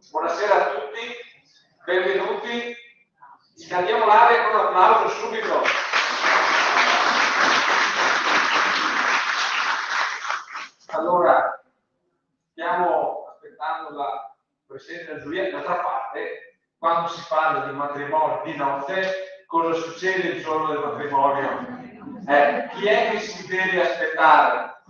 Buonasera a tutti, benvenuti. Scaldiamo l'aria con un applauso subito. Allora, stiamo aspettando la Presidente della giuria. D'altra parte, quando si parla di matrimonio di notte, cosa succede il giorno del matrimonio? Chi è che si deve aspettare?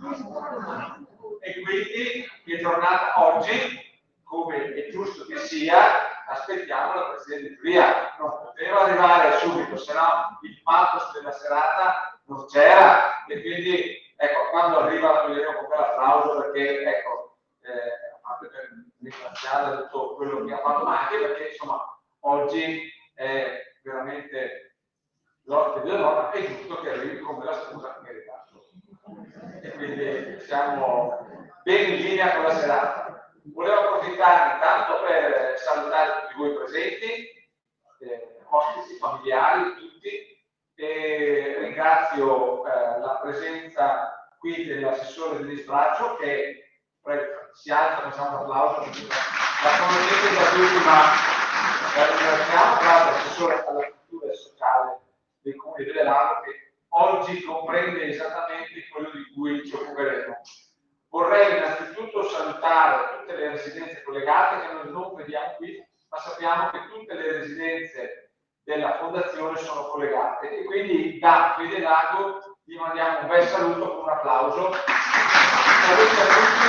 E quindi, che giornata oggi, come è giusto che sia, aspettiamo la Presidente di giuria. Non poteva arrivare subito, se no il pathos della serata non c'era. E quindi, ecco, quando arriva la vedremo con l'applauso, perché, ecco, anche per ringraziare tutto quello che ha fatto, ma anche perché, insomma, oggi è veramente l'ospite della donna, è giusto che arrivi come la scusa meritata. E quindi siamo ben in linea con la serata. Volevo approfittare intanto per salutare tutti voi presenti, ospiti, familiari, tutti, e ringrazio la presenza qui dell'assessore Denis Braccio, che si alza, facciamo un applauso, la conoscete da tutti, ma la ringraziamo, grazie assessore alla cultura sociale del Comune di Villelago, che oggi comprende esattamente quello di cui ci occuperemo. Vorrei innanzitutto salutare tutte le residenze collegate, che noi non vediamo qui, ma sappiamo che tutte le residenze della Fondazione sono collegate, e quindi da Villelago vi mandiamo un bel saluto con un applauso. Salute a tutti.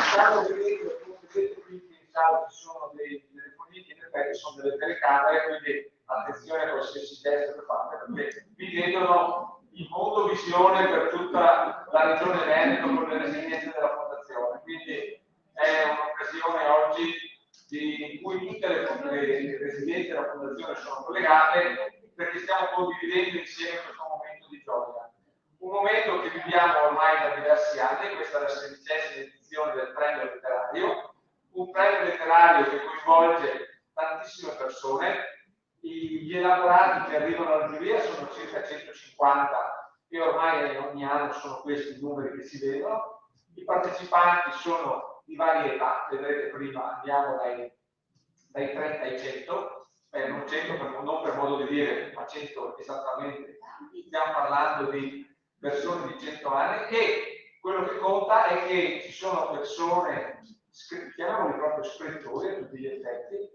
Stiamo vedendo, come vedete qui in sala ci sono dei telefonini, in effetti sono delle telecamere, quindi attenzione a qualsiasi gesto che fate, perché vi vedono in mondovisione per tutta la regione Veneto con le residenze della Fondazione. Quindi è un'occasione oggi in cui tutte le residenze della Fondazione sono collegate, perché stiamo condividendo insieme questo momento di gioia. Un momento che viviamo ormai da diversi anni, questa è la 16ª edizione del premio letterario, un premio letterario che coinvolge tantissime persone. Gli elaborati che arrivano alla giuria sono circa 150 e ormai ogni anno sono questi i numeri che si vedono. I partecipanti sono di varie età, vedrete prima andiamo dai 30 ai 100, non 100 non per modo di dire, ma 100 esattamente. Stiamo parlando di persone di 100 anni, e quello che conta è che ci sono persone, chiamiamoli proprio scrittori a tutti gli effetti,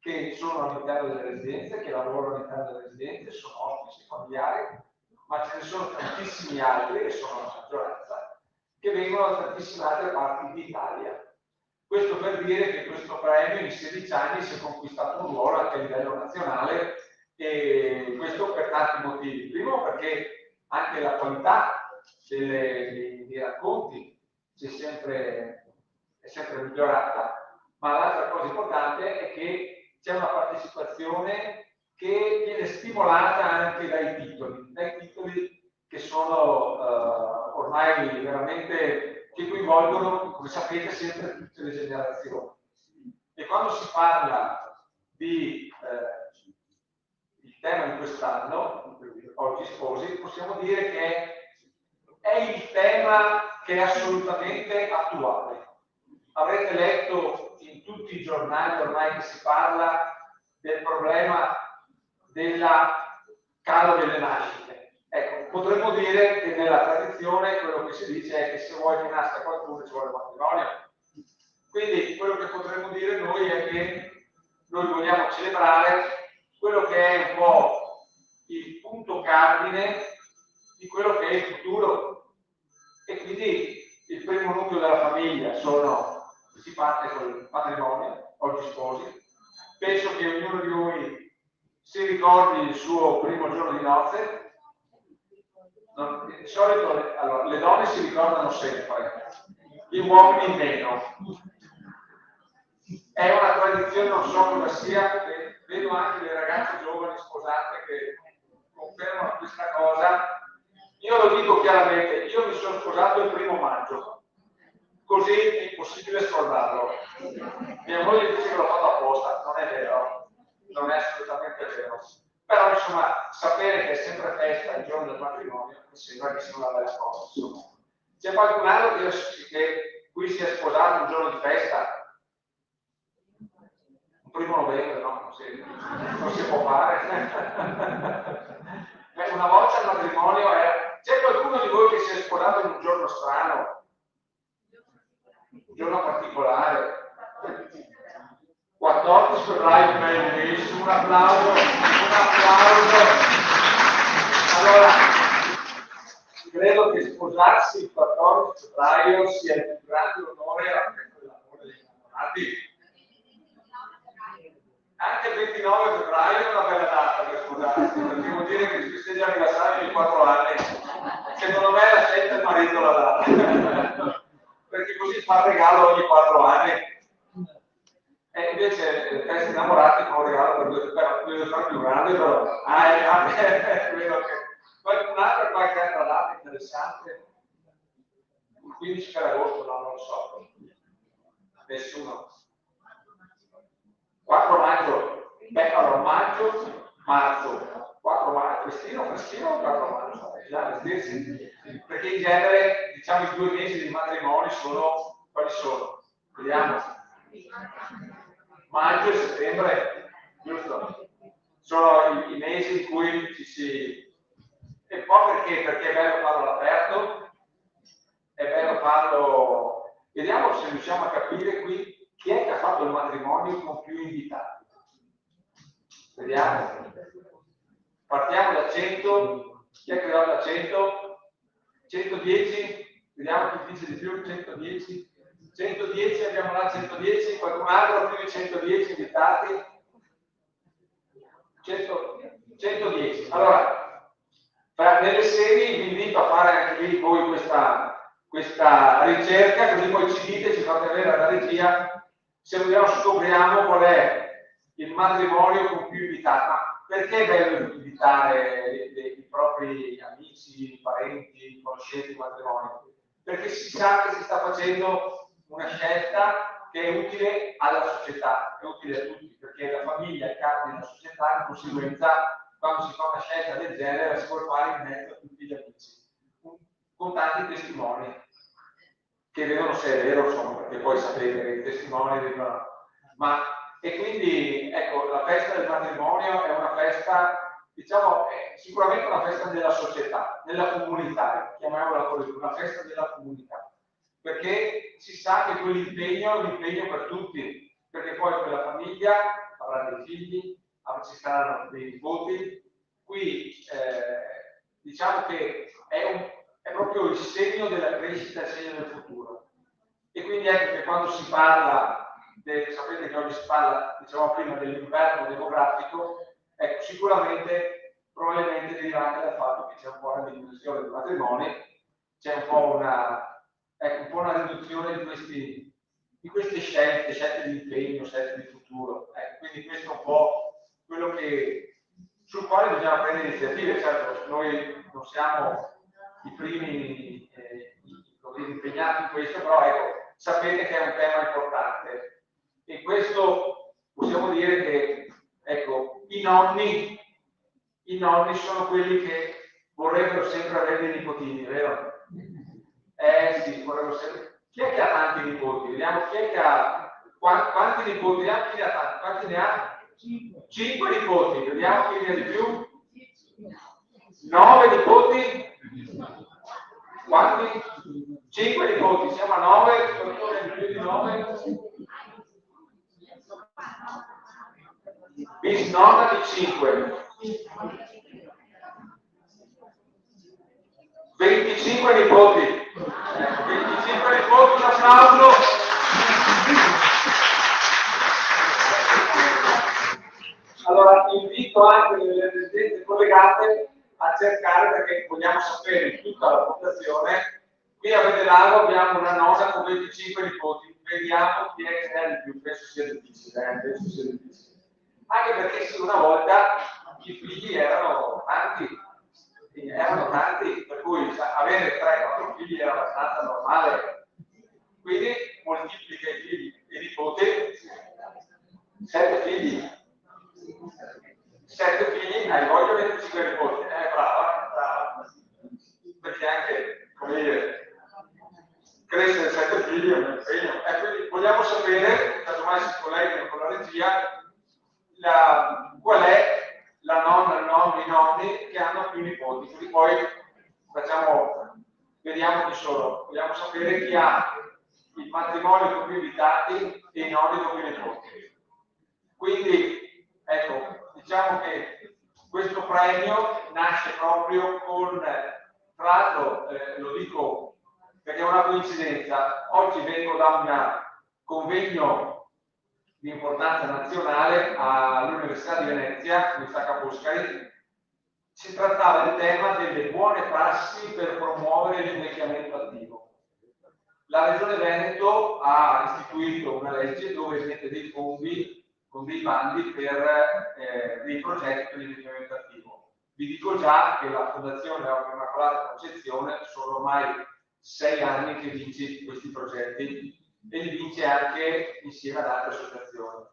che sono all'interno delle residenze, che lavorano all'interno delle residenze, sono ospiti familiari, ma ce ne sono tantissimi altri, che sono la maggioranza, che vengono da tantissime altre parti d'Italia. Questo per dire che questo premio in 16 anni si è conquistato un ruolo anche a livello nazionale, e questo per tanti motivi. Primo, perché anche la qualità dei racconti è sempre migliorata, ma l'altra cosa importante è che c'è una partecipazione che viene stimolata anche dai titoli che sono ormai veramente, che coinvolgono, come sapete, sempre tutte le generazioni. E quando si parla di il tema di quest'anno, oggi sposi, possiamo dire che è il tema che è assolutamente attuale. Avrete letto in tutti i giornali ormai che si parla del problema della calo delle nascite. Ecco, potremmo dire che nella tradizione quello che si dice è che se vuoi che nasca qualcuno ci vuole il matrimonio. Quindi quello che potremmo dire noi è che noi vogliamo celebrare quello che è un po' il punto cardine di quello che è il futuro. E quindi il primo nucleo della famiglia si parte col matrimonio, oggi sposi. Penso che ognuno di voi si ricordi il suo primo giorno di nozze. Di solito allora, le donne si ricordano sempre, gli uomini meno. È una tradizione, non so cosa sia, vedo anche le ragazze giovani sposate che confermano questa cosa. Io lo dico chiaramente, io mi sono sposato il 1° maggio, così è impossibile scordarlo. Mia moglie dice che l'ho fatto apposta, non è vero, non è assolutamente vero. Però insomma, sapere che è sempre festa il giorno del matrimonio mi sembra che sia una bella cosa. C'è qualcun altro che qui si è sposato un giorno di festa, un 1° novembre, no? Non si può fare. Una volta il matrimonio era... C'è qualcuno di voi che si è sposato in un giorno strano? Un giorno particolare? 14 febbraio, bellissimo, un applauso, un applauso. Allora, credo che sposarsi il 14 febbraio sia il più grande onore alla festa dell'amore degli innamorati. Anche il 29 febbraio è una bella data per sposarsi, perché vuol dire che si festeggia l'anniversario di 4 anni. Secondo me la scelta il marito la dà, perché così fa il regalo ogni 4 anni. E invece le feste innamorati fa un regalo per 2 fare più grande, però credo che qualche altra data interessante. Il 15 agosto, no, non lo so. Nessuno. 4 maggio, beh, allora maggio, marzo, 4 maggio, freschino o 4 maggio? Già, vestirsi. Perché in genere, diciamo, i 2 mesi di matrimonio sono, quali sono? Vediamo. Maggio e settembre, giusto? Sono i mesi in cui ci si... E poi perché? Perché è bello farlo all'aperto, è bello farlo... Vediamo se riusciamo a capire qui chi è che ha fatto il matrimonio con più invitati. Vediamo. Partiamo da 100. Chi è che va da 100? 110? Vediamo chi dice di più. 110? 110, abbiamo là 110, qualcun altro più di 110 invitati? 110. Allora, nelle serie vi invito a fare anche lì voi questa ricerca, così poi ci dite, ci fate avere alla regia, se vogliamo scopriamo qual è il matrimonio con più invitati. Ma perché è bello invitare i propri amici, parenti, conoscenti in matrimonio? Perché si sa che si sta facendo una scelta che è utile alla società, è utile a tutti, perché la famiglia è capo della società, di conseguenza quando si fa una scelta del genere la si può fare in mezzo a tutti gli amici, con tanti testimoni che vedono se è vero, insomma, perché poi sapete che i testimoni dicono. E quindi ecco, la festa del matrimonio è una festa, diciamo, è sicuramente una festa della società, della comunità, chiamiamola così, una festa della comunità, perché si sa che quell'impegno è un impegno per tutti, perché poi quella famiglia avrà dei figli, ci saranno dei nipoti, qui diciamo che è proprio il segno della crescita, il segno del futuro. E quindi ecco che quando si parla, sapete che oggi si parla, diciamo prima, dell'inverno demografico, ecco, sicuramente, probabilmente deriva anche dal fatto che c'è un po' una diminuzione dei matrimoni, c'è un po' una riduzione di queste scelte di impegno, scelte di futuro. Quindi questo è un po' quello sul quale bisogna prendere iniziative. Certo, noi non siamo i primi impegnati in questo, però ecco, sapete che è un tema importante. E questo possiamo dire che, ecco, i nonni sono quelli che vorrebbero sempre avere dei nipotini, vero? Sì, vorrebbero sempre. Chi è che ha tanti nipoti? Vediamo chi è che ha. Quanti nipoti ha? Chi ne ha tanti? Quanti ne ha? 5 nipoti. Vediamo chi ne ha di più. 9 nipoti? Quanti? 5 nipoti, siamo a 9, qualcuno ne ha più di 9? Bisnonna di 5. 25 nipoti. 25 nipoti, un applauso. Allora invito anche le residenze collegate a cercare, perché vogliamo sapere tutta la popolazione. Qui a Vedelago abbiamo una nonna con 25 nipoti, vediamo chi è che ne ha di più, penso sia difficile, Anche perché sì, una volta i figli erano tanti, per cui avere 3-4 figli era abbastanza normale. Quindi moltiplica i figli e i nipoti, 7 figli. 7 figli, hai voglia 25 nipoti, brava. Perché anche, come dire, crescere 7 figli è un vogliamo sapere, casomai si collegano con la regia, qual è la nonna, il nonno, i nonni che hanno più nipoti. Quindi poi vediamo chi sono. Vogliamo sapere chi ha il matrimonio con più invitati e i nonni con più nipoti. Quindi, ecco, diciamo che questo premio nasce proprio con, tra l'altro, lo dico perché è una coincidenza, oggi vengo da un convegno di importanza nazionale all'Università di Venezia, Università Ca' Foscari. Si trattava del tema delle buone prassi per promuovere l'invecchiamento attivo. La Regione Veneto ha istituito una legge dove mette dei fondi con dei bandi per dei progetti per l'invecchiamento attivo. Vi dico già che la Fondazione della Immacolata Concezione sono ormai 6 anni che vince questi progetti e li vince anche insieme ad altre associazioni.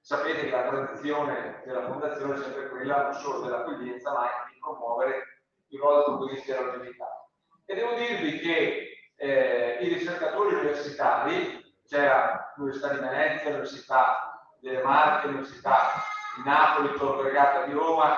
Sapete che la tradizione della Fondazione è sempre quella non solo dell'accoglienza, ma anche di promuovere il ruolo del protagonisti della longevità. E devo dirvi che i ricercatori universitari, c'era l'Università di Venezia, l'Università delle Marche, l'Università di Napoli, Tor Vergata di Roma,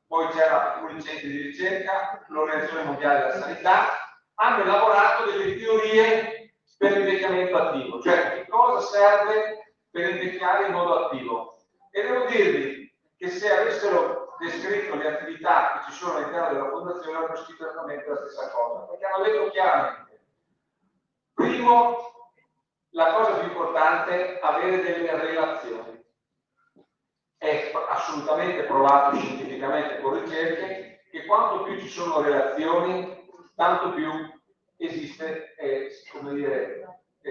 poi c'era alcuni centri di ricerca, l'Organizzazione Mondiale della Sanità, hanno elaborato delle teorie per l'invecchiamento attivo, cioè che cosa serve per invecchiare in modo attivo. E devo dirvi che se avessero descritto le attività che ci sono all'interno della Fondazione avrebbero scritto esattamente la stessa cosa, perché hanno detto chiaramente: primo, la cosa più importante è avere delle relazioni. È assolutamente provato scientificamente con ricerche che quanto più ci sono relazioni, tanto più esiste,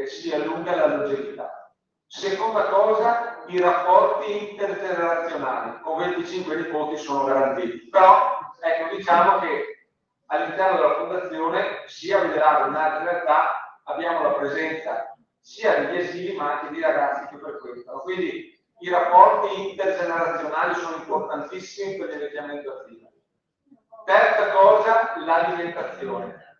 si allunga la longevità. Seconda cosa, i rapporti intergenerazionali, con 25 nipoti sono garantiti. Però, ecco, diciamo che all'interno della Fondazione, sia a Vederago che in altre realtà, abbiamo la presenza sia degli esili ma anche di ragazzi che frequentano. Quindi i rapporti intergenerazionali sono importantissimi per l'invecchiamento attivo. Terza cosa, l'alimentazione.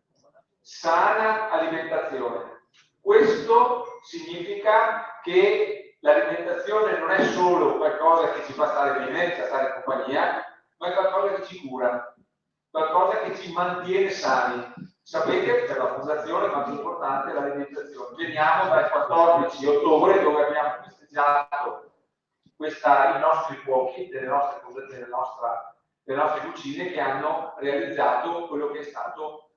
Sana alimentazione. Questo significa che l'alimentazione non è solo qualcosa che ci fa stare bene, ci fa stare in compagnia, ma è qualcosa che ci cura, qualcosa che ci mantiene sani. Sapete che per la Fondazione quanto è importante l'alimentazione. Veniamo dal 14 ottobre dove abbiamo festeggiato i nostri cuochi delle nostre cucine che hanno realizzato quello che è stato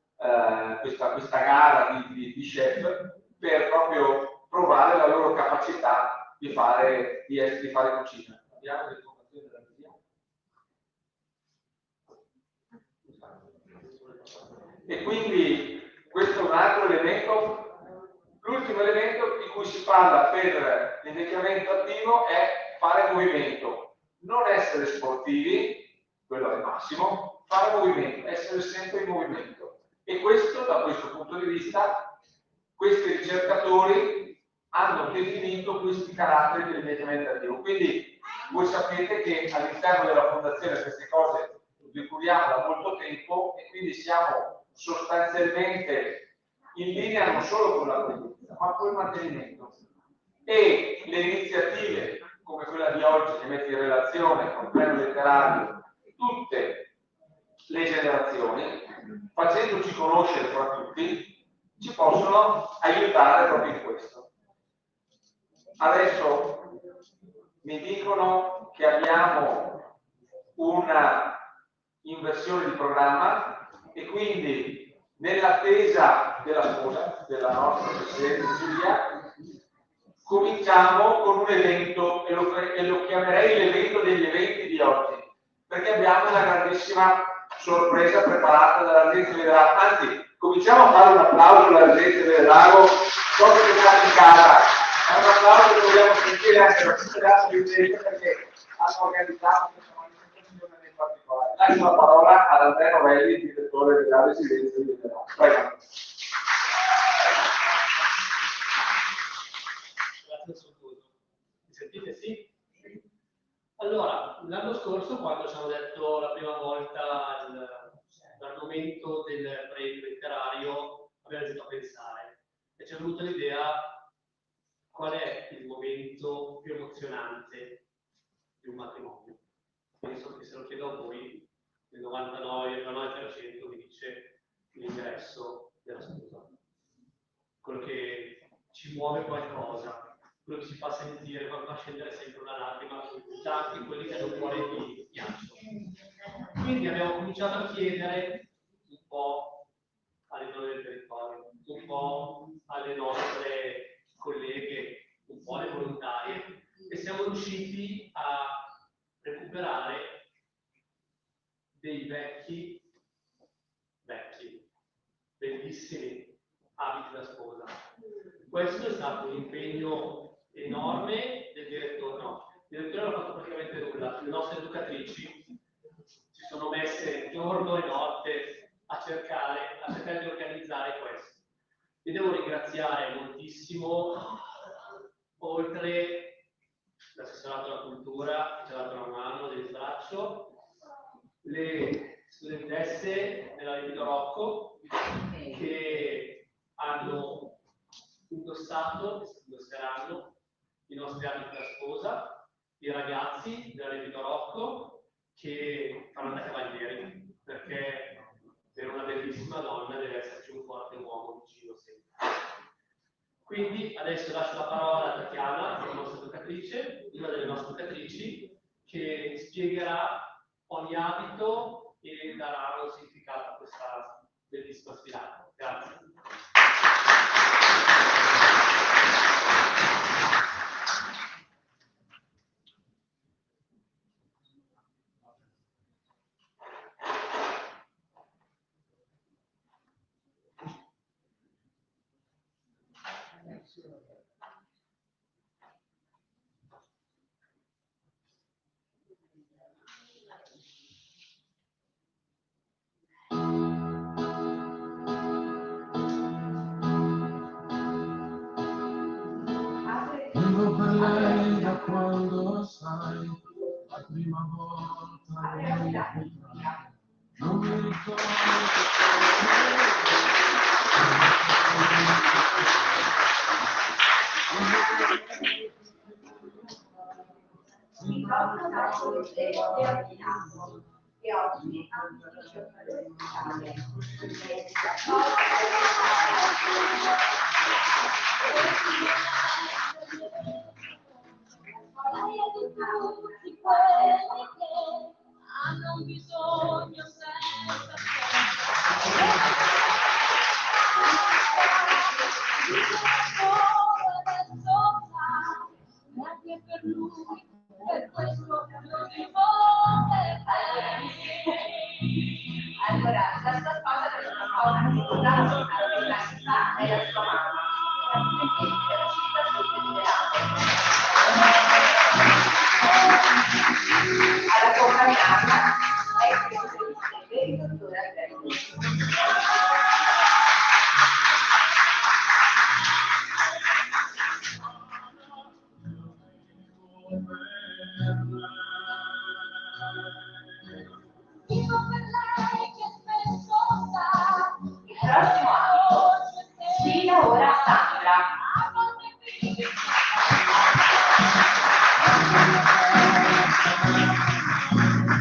questa gara di chef per proprio provare la loro capacità di fare cucina. Abbiamo le informazioni della regia. E quindi questo è un altro elemento. L'ultimo elemento di cui si parla per l'invecchiamento attivo è fare movimento, non essere sportivi, quello è il massimo, fare movimento, essere sempre in movimento. E questo, da questo punto di vista, questi ricercatori hanno definito questi caratteri dell'invecchiamento attivo. Quindi voi sapete che all'interno della Fondazione queste cose le curiamo da molto tempo e quindi siamo sostanzialmente in linea non solo con la condotta, ma con il mantenimento. E le iniziative come quella di oggi che mette in relazione con il premio letterario tutte le generazioni, facendoci conoscere fra tutti, ci possono aiutare proprio in questo. Adesso mi dicono che abbiamo una inversione di programma e quindi nell'attesa della sposa della nostra Presidente Giulia cominciamo con un evento e lo chiamerei l'evento degli eventi di oggi, perché abbiamo una grandissima sorpresa preparata dalla gente di Vederago. Anzi, cominciamo a fare un applauso alla gente di Vederago, so che siamo in casa, è un applauso che vogliamo sentire anche da tutte le altre gente perché hanno organizzato questa manifestazione in particolare. Lascio la parola ad Andrea Novelli, direttore della Residenza di Vederago. Prego. Mi sentite? Sì? Allora, l'anno scorso, quando ci hanno detto la prima volta l'argomento del premio letterario, abbiamo iniziato a pensare e ci è venuta l'idea qual è il momento più emozionante di un matrimonio? Penso che se lo chiedo a voi, il 99% mi dice l'ingresso della sposa. Quello che ci muove qualcosa, quello che ci fa sentire, fa scendere sempre una lacrima, già anche quelli che hanno un cuore di ghiaccio. Quindi abbiamo cominciato a chiedere un po' alle donne del territorio, un po' alle nostre colleghe, un po' alle volontarie, e siamo riusciti a recuperare dei vecchi, bellissimi abiti da sposa. Questo è stato un impegno enorme del direttore. No, il direttore non ha fatto praticamente nulla. Le nostre educatrici si sono messe giorno e notte a cercare di organizzare questo. Vi devo ringraziare moltissimo, oltre l'assessorato alla cultura, che ci ha dato una mano del braccio, le studentesse della Livido Rocco che hanno indosseranno i nostri abiti da sposa, i ragazzi della Livido Rocco che faranno da cavalieri, perché per una bellissima donna deve esserci un forte uomo vicino sempre. Quindi adesso lascio la parola a Tatiana, la nostra educatrice, una delle nostre educatrici, che spiegherà ogni abito e darà un significato a questa bellissima sfilata. Grazie. Vivo per lei da quando sai, la prima volta lei potrai, non mi ricordo Il nostro capo museo è ordinato e oggi ha un ufficio professionale. Tutti quelli che hanno bisogno senza anche per lui, per questo non vivo per te. Allora, la sua sposa per una cosa che ricordava una città è la sua mamma, altrimenti la città si ad accompagnarla è il dottore Alberto. Vivo per lei che spesso sta. Il prossimo anno sfida ora Sandra.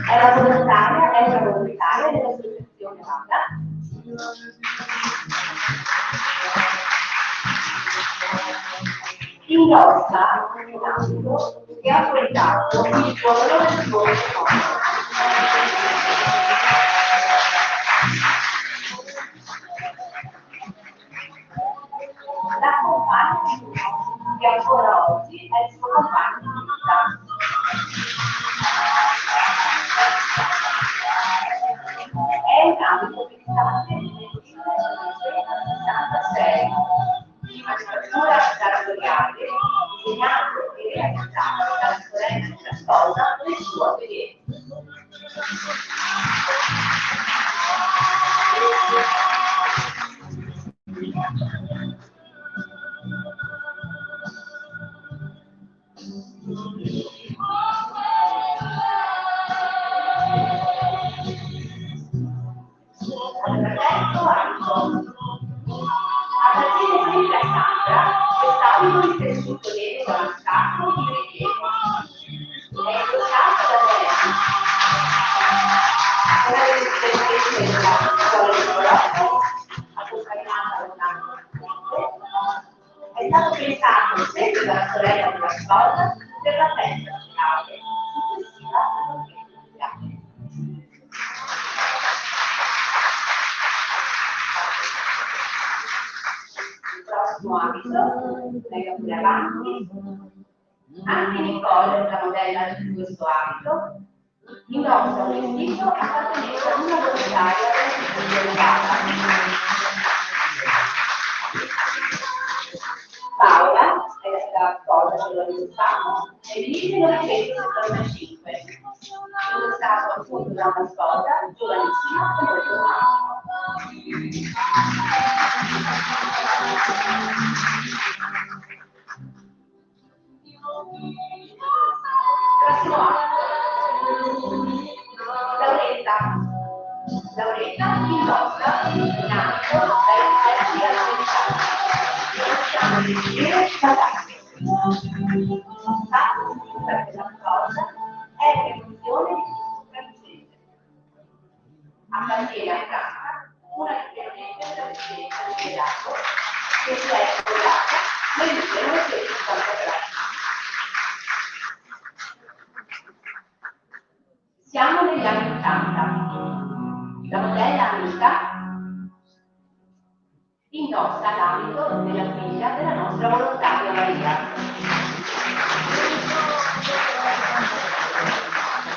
È la volontaria dell'associazione Vada. Indossa un abito che ha portato il giorno del suo matrimonio. La compagna di uno che ancora oggi è il suo compagno di vita. È un abito che risale nel 1976, di manifattura sartoriale, disegnato e realizzato dalla sorella della sposa nel suo atelier. Perfetto anno. A partire di Cassandra, questo abito di tessuto vedo al sacco mi richiede. È indossato da Diana. Una delle sue della storia di Bologna, accompagnata da un altro. È stato pensato sempre dalla sorella della sposa per la festa finale successiva all'orchestra. Il prossimo abito, vengo più avanti, anche Nicole, la modella di questo abito, indossa un vestito appartenente ad una volontaria della città legata. Paola è la sposa che lo indossato nel 1975, indossato appunto da una sposa giovanissima e molto prossimo atto. Lauretta indossa un abito dai riflessi alla verità. Fatto perché la sposa è l'evoluzione di suo francese. Appartiene a Franca, una dipendente della residenza di Milano, che si è sposata nel 1953. Siamo negli anni 80. La modella Anita indossa l'abito della figlia della nostra volontaria Maria.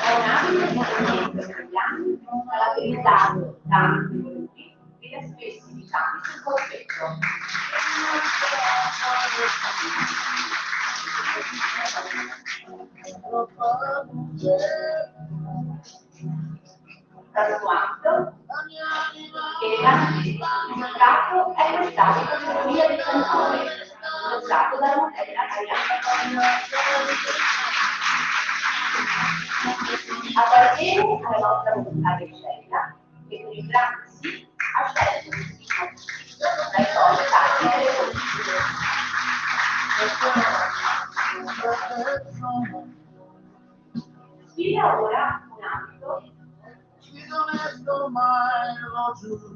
È un abito proveniente negli anni caratterizzato da ampi volumi e da spessi diciami sul corpetto. Trasquanto che l'antificato è lo stato di economia di Cantone, indossato dalla modella italiana. Appartiene alla nostra volontaria scelta, che con il grande sì ha scelto un vestito dai colli tagli delle condizioni. Sfida ora un abito mai lo giuro,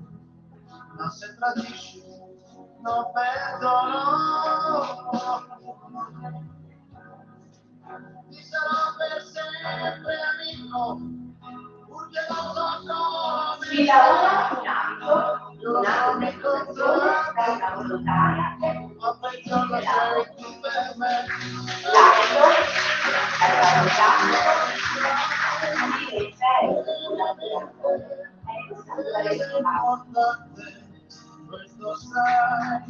ma se tradisci non perdono. Ti sarò per sempre amico, purché non so come. Sfida ora un abito un'azione da una volontaria Ma quel giorno sei tu per me. l'abito è valutato di rispetto sulla vita. È questa la verità. Questo sai.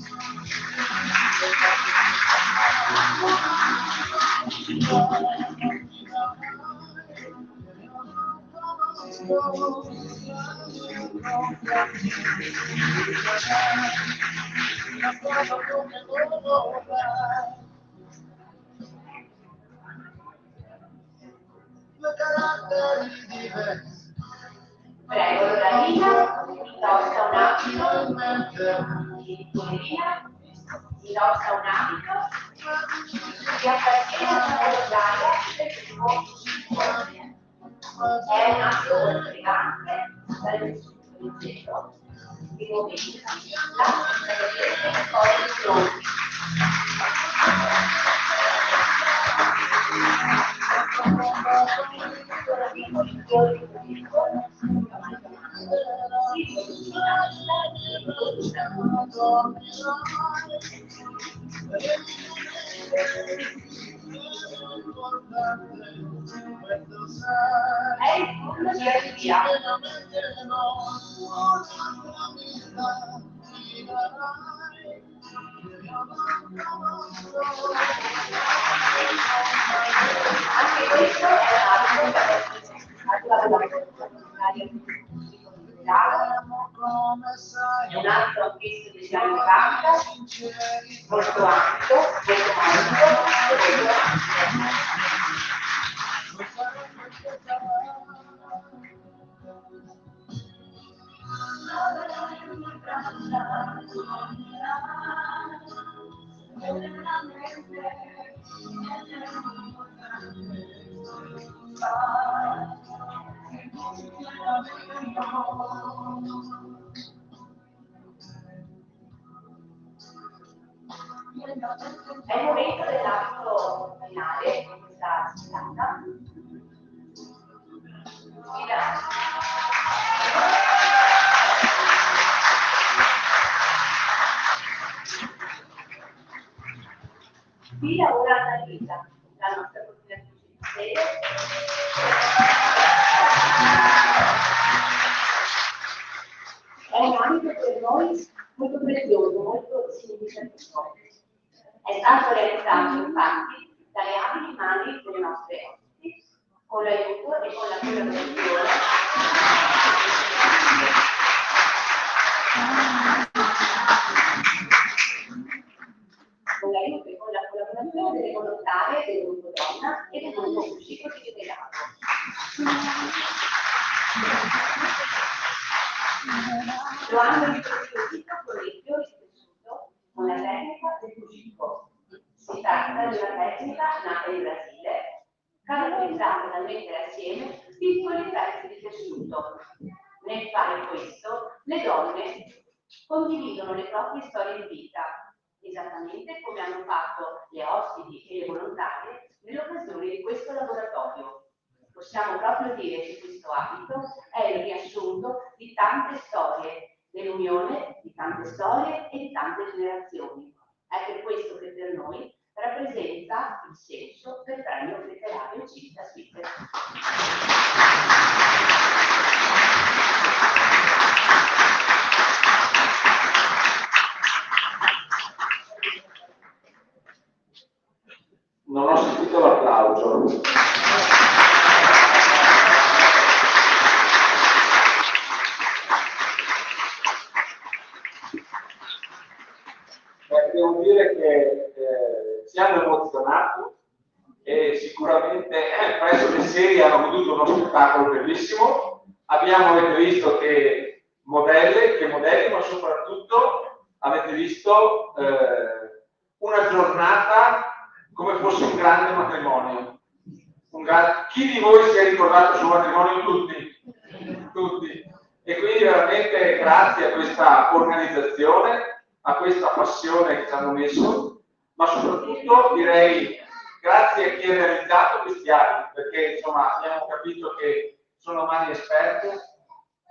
Due caratteri diversi. Prego, Loralina, indossa un abito di Polerina, indossa un abito che appartiene a una volontaria del gruppo Sicurezza. È un abito molto elegante, dal leggero, di movimento, la vedete poi di fronte. È il turno di Arpia. Anche questo è un altro acquisto degli anni 80, molto ampio, molto morbido e molto momento dell'atto finale di questa sfilata. Sfida ora alla vita, la nostra coordinatrice di sede. È un ambito per noi molto prezioso, molto significativo. È stato realizzato infatti dalle abili mani delle nostre ospiti, con l'aiuto e con la collaborazione delle volontarie del gruppo donna e del gruppo uscito di Vedelato. Lo hanno istituito con il fiore di tessuto con la tecnica del fucico. Si tratta di una tecnica nata in Brasile, caratterizzata dal mettere assieme piccoli pezzi di tessuto. Nel fare questo, le donne condividono le proprie storie di vita, esattamente come hanno fatto le ospiti e le volontarie nell'occasione di questo laboratorio. Possiamo proprio dire che questo abito è il riassunto di tante storie, dell'unione di tante storie e di tante generazioni. È per questo che per noi rappresenta il senso del premio letterario Civitas Vitae. Non ho sentito l'applauso. Devo dire che siamo emozionati e sicuramente presso le serie hanno goduto uno spettacolo bellissimo. Avete visto che modelli, ma soprattutto avete visto una giornata come fosse un grande matrimonio. Chi di voi si è ricordato sul matrimonio? Tutti. E quindi veramente grazie a questa organizzazione, a questa passione che ci hanno messo, ma soprattutto direi grazie a chi ha realizzato questi abiti, perché insomma abbiamo capito che sono mani esperte,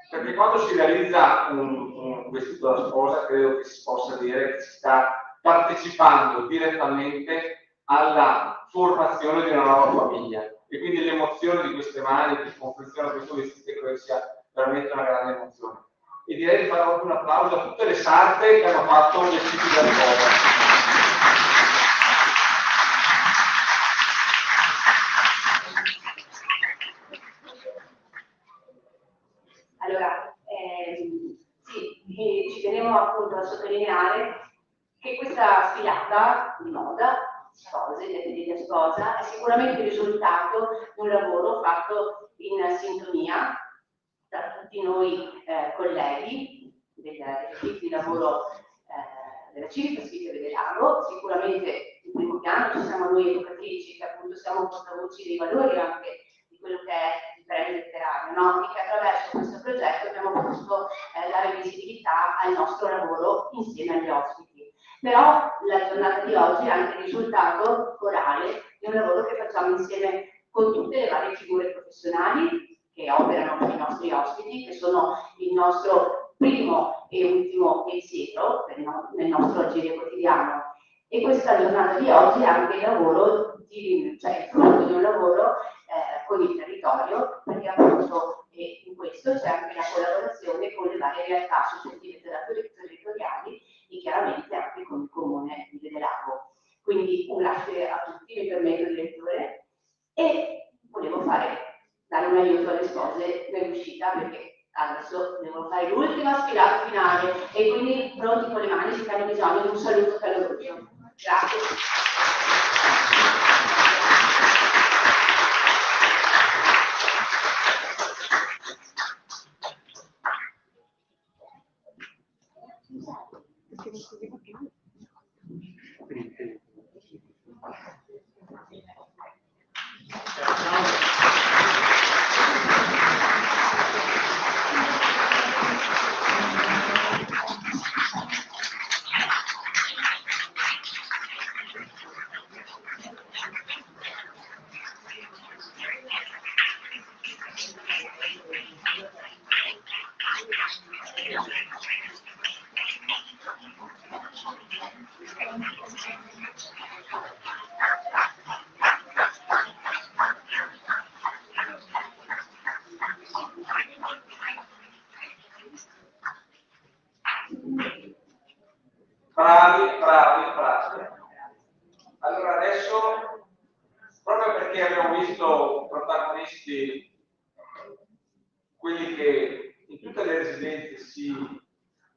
perché quando si realizza un vestito da sposa credo che si possa dire che si sta partecipando direttamente alla formazione di una nuova famiglia, e quindi l'emozione di queste mani che confezionano questo vestito credo sia veramente una grande emozione. E direi di fare proprio un applauso a tutte le sarte che hanno fatto vestiti da sposa. Allora, ci tenevo appunto a sottolineare che questa sfilata di moda, spose, di sposa, è sicuramente il risultato di un lavoro fatto in sintonia tra tutti noi colleghi dell'equipe di lavoro della Civitas Vitae Vedelago. Sicuramente in primo piano ci siamo noi educatrici che appunto siamo portavoci dei valori anche di quello che è il premio letterario, no? E che attraverso questo progetto abbiamo potuto dare visibilità al nostro lavoro insieme agli ospiti. Però la giornata di oggi è anche il risultato corale di un lavoro che facciamo insieme con tutte le varie figure professionali che operano con i nostri ospiti, che sono il nostro primo e ultimo pensiero nel nostro agire quotidiano. E questa giornata di oggi è anche il lavoro, il frutto di un lavoro con il territorio, perché appunto in questo c'è anche la collaborazione con le varie realtà associative territoriali e chiaramente anche con il comune di Vedelago. Quindi un grazie a tutti, mi permetto direttore, e volevo dare un aiuto alle spose nell'uscita perché adesso devo fare l'ultima sfilata finale e quindi pronti con le mani se hanno bisogno di un saluto caloroso. Grazie. Bravi, bravi, bravi. Allora adesso, proprio perché abbiamo visto protagonisti, quelli che in tutte le residenze si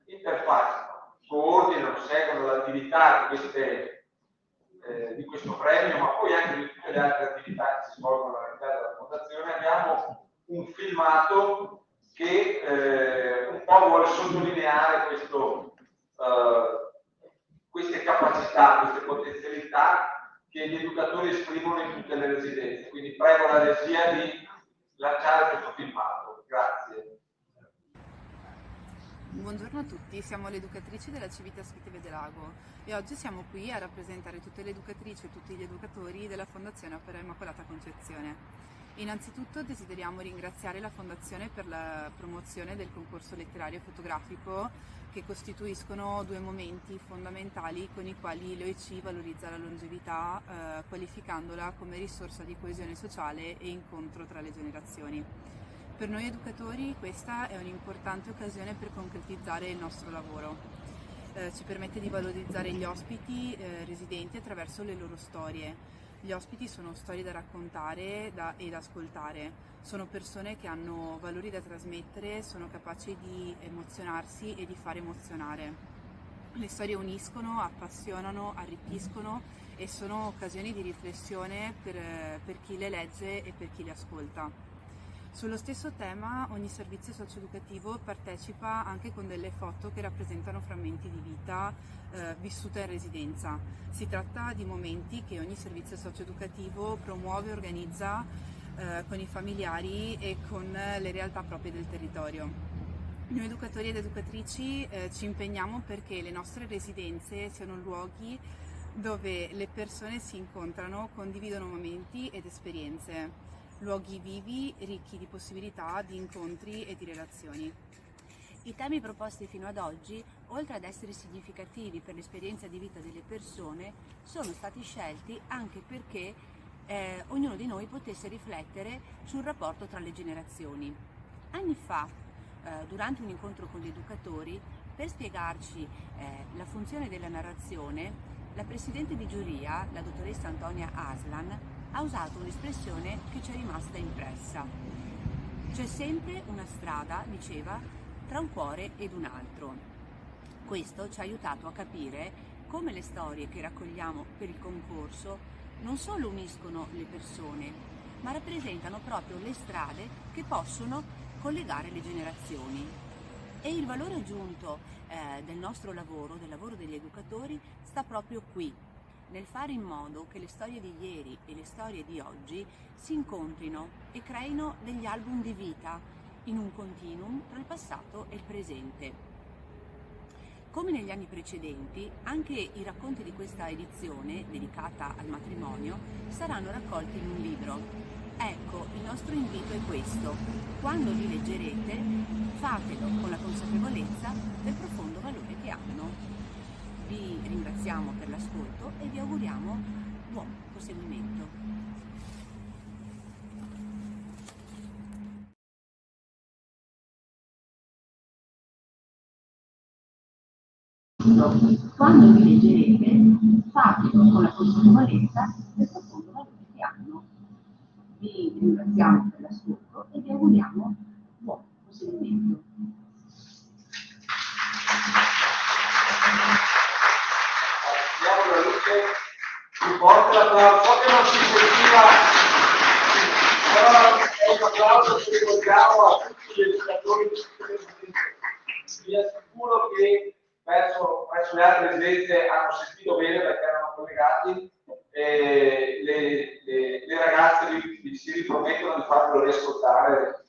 interfacciano, coordinano, seguono l'attività di questo premio, ma poi anche di tutte le altre attività che si svolgono all'interno della Fondazione, abbiamo un filmato che un po' vuole sottolineare queste capacità, queste potenzialità che gli educatori esprimono in tutte le residenze. Quindi prego la regia di lanciare questo filmato. Grazie. Buongiorno a tutti, siamo le educatrici della Civitas Fitteve del Lago e oggi siamo qui a rappresentare tutte le educatrici e tutti gli educatori della Fondazione Opera Immacolata Concezione. Innanzitutto desideriamo ringraziare la Fondazione per la promozione del concorso letterario e fotografico, che costituiscono due momenti fondamentali con i quali l'OEC valorizza la longevità, qualificandola come risorsa di coesione sociale e incontro tra le generazioni. Per noi educatori questa è un'importante occasione per concretizzare il nostro lavoro. Ci permette di valorizzare gli ospiti residenti attraverso le loro storie. Gli ospiti sono storie da raccontare e da ascoltare, sono persone che hanno valori da trasmettere, sono capaci di emozionarsi e di far emozionare. Le storie uniscono, appassionano, arricchiscono e sono occasioni di riflessione per chi le legge e per chi le ascolta. Sullo stesso tema ogni servizio socioeducativo partecipa anche con delle foto che rappresentano frammenti di vita vissuta in residenza. Si tratta di momenti che ogni servizio socioeducativo promuove e organizza con i familiari e con le realtà proprie del territorio. Noi educatori ed educatrici ci impegniamo perché le nostre residenze siano luoghi dove le persone si incontrano, condividono momenti ed esperienze. Luoghi vivi, ricchi di possibilità, di incontri e di relazioni. I temi proposti fino ad oggi, oltre ad essere significativi per l'esperienza di vita delle persone, sono stati scelti anche perché ognuno di noi potesse riflettere sul rapporto tra le generazioni. Anni fa, durante un incontro con gli educatori, per spiegarci la funzione della narrazione, la presidente di giuria, la dottoressa Antonia Aslan, ha usato un'espressione che ci è rimasta impressa. C'è sempre una strada, diceva, tra un cuore ed un altro. Questo ci ha aiutato a capire come le storie che raccogliamo per il concorso non solo uniscono le persone, ma rappresentano proprio le strade che possono collegare le generazioni. E il valore aggiunto del nostro lavoro, del lavoro degli educatori, sta proprio qui, nel fare in modo che le storie di ieri e le storie di oggi si incontrino e creino degli album di vita in un continuum tra il passato e il presente. Come negli anni precedenti, anche i racconti di questa edizione, dedicata al matrimonio, saranno raccolti in un libro. Ecco, il nostro invito è questo: quando li leggerete, fatelo con la consapevolezza del profondo valore che hanno. Vi ringraziamo per l'ascolto e vi auguriamo buon proseguimento. Quando vi leggerete, fatelo con la consapevolezza del profondo valore che hanno. Vi ringraziamo per l'ascolto e vi auguriamo buon proseguimento. Diamo la luce più forte, l'applauso. So che non si sentiva, però è un applauso che rivolgiamo a tutti gli educatori di tutte le residenze. Vi assicuro che presso le altre residenze hanno sentito bene perché erano collegati e le ragazze vi si ripromettono di farvelo riascoltare,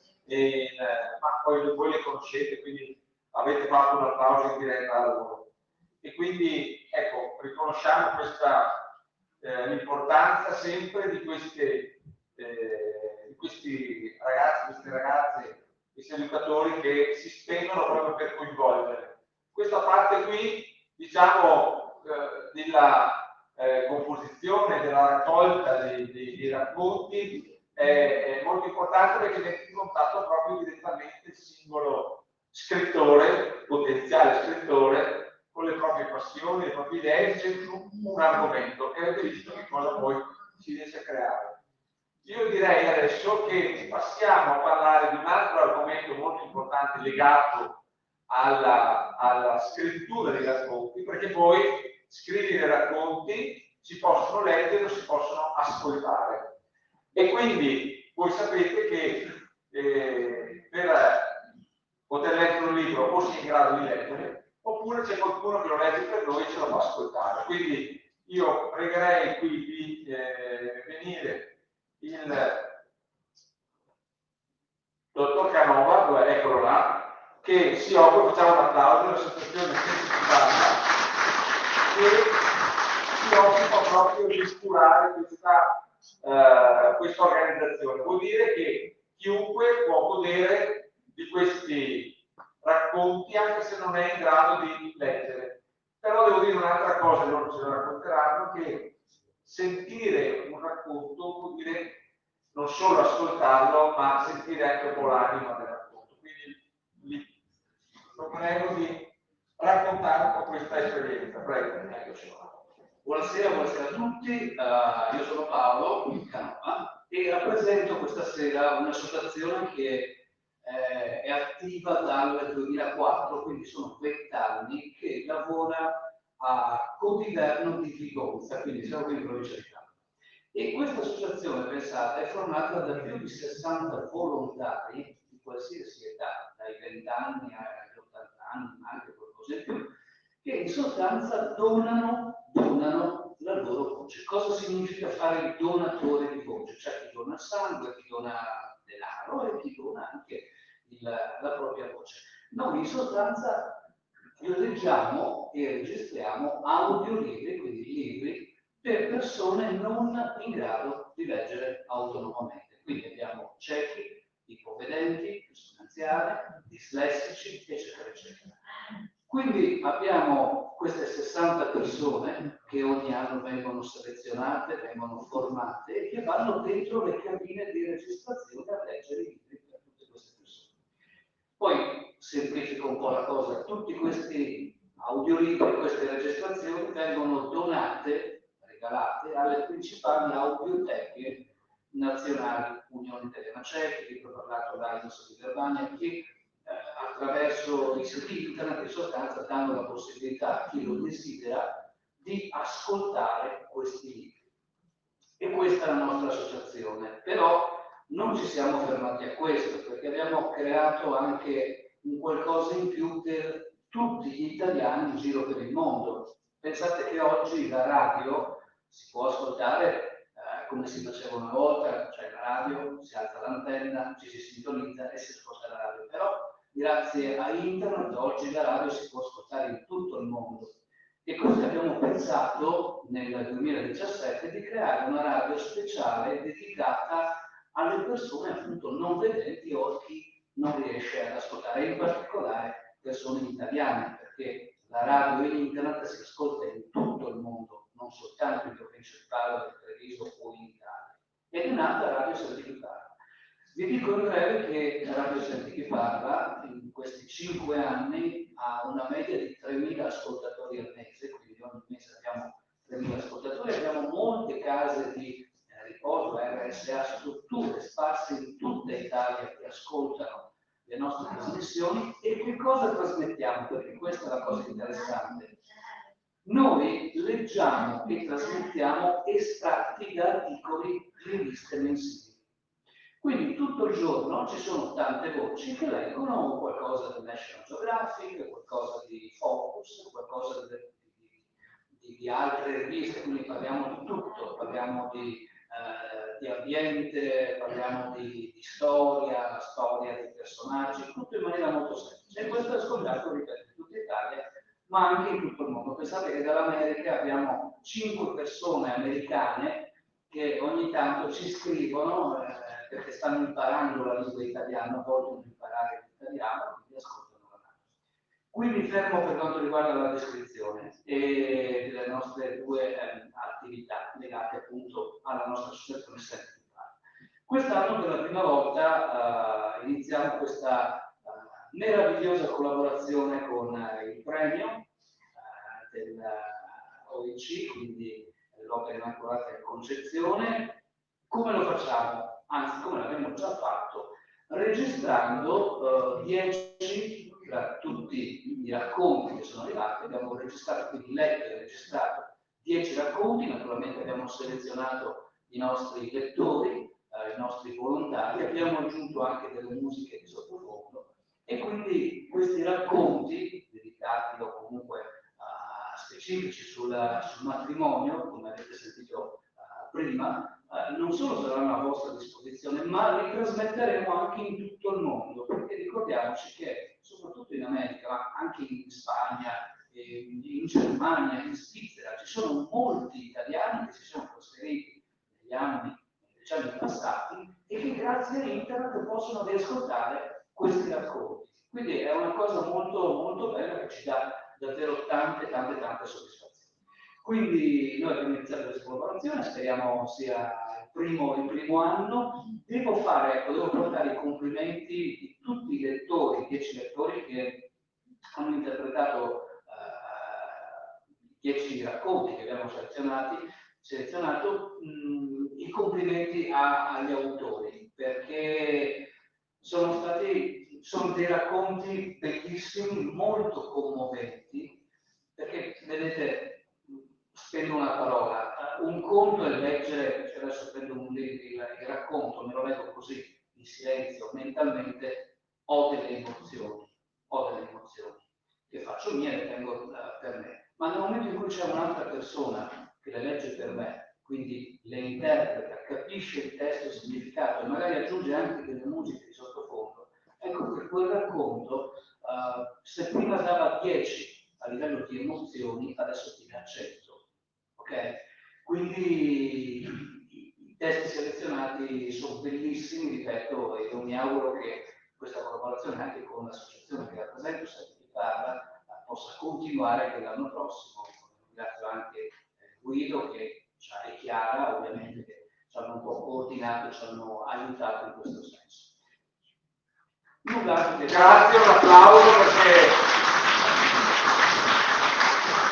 ma poi voi le conoscete, quindi avete fatto un applauso in diretta a loro. E quindi ecco, riconosciamo questa l'importanza sempre di questi ragazzi, queste ragazze, questi educatori che si spengono proprio per coinvolgere. Questa parte qui, diciamo, della composizione, della raccolta dei racconti è molto importante perché mette in contatto proprio direttamente il singolo scrittore, potenziale scrittore, con le proprie passioni, le proprie idee, su un argomento e avete visto che cosa poi si riesce a creare. Io direi adesso che passiamo a parlare di un altro argomento molto importante legato alla scrittura dei racconti, perché poi scrivere racconti si possono leggere o si possono ascoltare. E quindi voi sapete che per poter leggere un libro o si è in grado di leggere, oppure c'è qualcuno che lo legge per noi e ce lo fa ascoltare. Quindi io pregherei qui di venire il dottor Canova, eccolo là, che si occupa, facciamo un applauso, dell'associazione Sensibilità, che si occupa proprio di curare questa organizzazione. Vuol dire che chiunque può godere di questi racconti anche se non è in grado di leggere. Però devo dire un'altra cosa, loro ce lo racconteranno, che sentire un racconto vuol dire non solo ascoltarlo, ma sentire anche un po' l'anima del racconto. Quindi lo prego di raccontare un po' questa esperienza. Prego. Buonasera a tutti, io sono Paolo Canova e rappresento questa sera un'associazione che è attiva dal 2004, quindi sono 20 anni che lavora a Codiverno di Vigonza, quindi siamo qui in provincia di Capua. E questa associazione, pensate, è formata da più di 60 volontari di qualsiasi età, dai 20 anni agli 80 anni, ma anche qualcosa in più, che in sostanza donano la loro voce. Cosa significa fare il donatore di voce? C'è chi dona sangue, chi dona denaro e chi dona anche la propria voce. Noi in sostanza leggiamo e registriamo audiolibri, quindi libri, per persone non in grado di leggere autonomamente. Quindi abbiamo ciechi, ipovedenti, persone anziane, dislessici, eccetera, eccetera. Quindi abbiamo queste 60 persone che ogni anno vengono selezionate, vengono formate e che vanno dentro le cabine di registrazione a leggere i libri per tutte queste persone. Poi semplifico un po' la cosa, tutti questi audiolibri, queste registrazioni vengono donate, regalate alle principali audioteche nazionali, Unione Italiana Cechi, vi ho parlato dall'Inso di Verbania, che attraverso i siti internet in sostanza danno la possibilità a chi lo desidera di ascoltare questi libri. E questa è la nostra associazione. Però non ci siamo fermati a questo, perché abbiamo creato anche un qualcosa in più per tutti gli italiani in giro per il mondo. Pensate che oggi la radio si può ascoltare come si faceva una volta, cioè la radio, si alza l'antenna, ci si sintonizza e si ascolta la radio. Però grazie a internet oggi la radio si può ascoltare in tutto il mondo. E così abbiamo pensato nel 2017 di creare una radio speciale dedicata alle persone appunto non vedenti o chi non riesce ad ascoltare, in particolare persone italiane, perché la radio e internet si ascolta in tutto il mondo, non soltanto in provincia di Padova, del Treviso o in Italia. Ed è nata Radio Senti Chi Parla. Vi dico in breve che Radio Senti Chi Parla in questi 5 anni ha una media di 3.000 ascoltatori al mese, quindi ogni mese abbiamo 3.000 ascoltatori, abbiamo molte case di riposo, RSA, strutture sparse in tutta Italia che ascoltano le nostre trasmissioni. E che cosa trasmettiamo? Perché questa è la cosa interessante. Noi leggiamo e trasmettiamo estratti da articoli di riviste mensili. Quindi tutto il giorno ci sono tante voci che leggono qualcosa del National Geographic, qualcosa di Focus, qualcosa di altre riviste, quindi parliamo di tutto, parliamo di ambiente, parliamo di storia, la storia dei personaggi, tutto in maniera molto semplice. E questo è ascoltato, ripeto, in tutta Italia ma anche in tutto il mondo. Pensate che dall'America abbiamo 5 persone americane che ogni tanto ci scrivono perché stanno imparando la lingua italiana, vogliono imparare l'italiano, quindi ascoltano la radio. Qui mi fermo per quanto riguarda la descrizione e delle nostre due attività legate appunto alla nostra associazione Senti di Parla. Quest'anno per la prima volta iniziamo questa meravigliosa collaborazione con il premio dell'OIC, quindi l'Opera Immacolata Concezione. Come lo facciamo? Anzi, come l'abbiamo già fatto, registrando 10 tra tutti i racconti che sono arrivati. Abbiamo registrato, quindi letto e registrato 10 racconti, naturalmente abbiamo selezionato i nostri lettori, i nostri volontari, abbiamo aggiunto anche delle musiche di sottofondo e quindi questi racconti dedicati o comunque specifici sul matrimonio, come avete sentito prima, non solo saranno a vostra disposizione, ma li trasmetteremo anche in tutto il mondo, perché ricordiamoci che soprattutto in America, ma anche in Spagna, in Germania, in Svizzera, ci sono molti italiani che si sono trasferiti negli anni passati e che grazie a internet possono riascoltare questi racconti. Quindi è una cosa molto, molto bella che ci dà davvero tante soddisfazioni. Quindi noi abbiamo iniziato questa collaborazione, speriamo sia il primo anno. Devo portare i complimenti di tutti i lettori, 10 lettori che hanno interpretato 10 racconti che abbiamo selezionato, i complimenti agli autori, perché sono dei racconti bellissimi, molto commoventi, perché vedete, spendo una parola, un conto è leggere, cioè adesso prendo il racconto, me lo leggo così in silenzio, mentalmente, ho delle emozioni che faccio mie, le tengo per me, ma nel momento in cui c'è un'altra persona che le legge per me, quindi le interpreta, capisce il testo e il significato e magari aggiunge anche delle musiche di sottofondo, ecco che quel racconto, se prima dava 10 a livello di emozioni, adesso tiene a 100. Ok? Quindi i testi selezionati sono bellissimi, ripeto, e io mi auguro che questa collaborazione anche con l'associazione che rappresento, Senti di Parla, possa continuare anche l'anno prossimo. Ringrazio anche Guido e Chiara, ovviamente, che ci hanno un po' coordinato, ci hanno aiutato in questo senso. Grazie, un applauso perché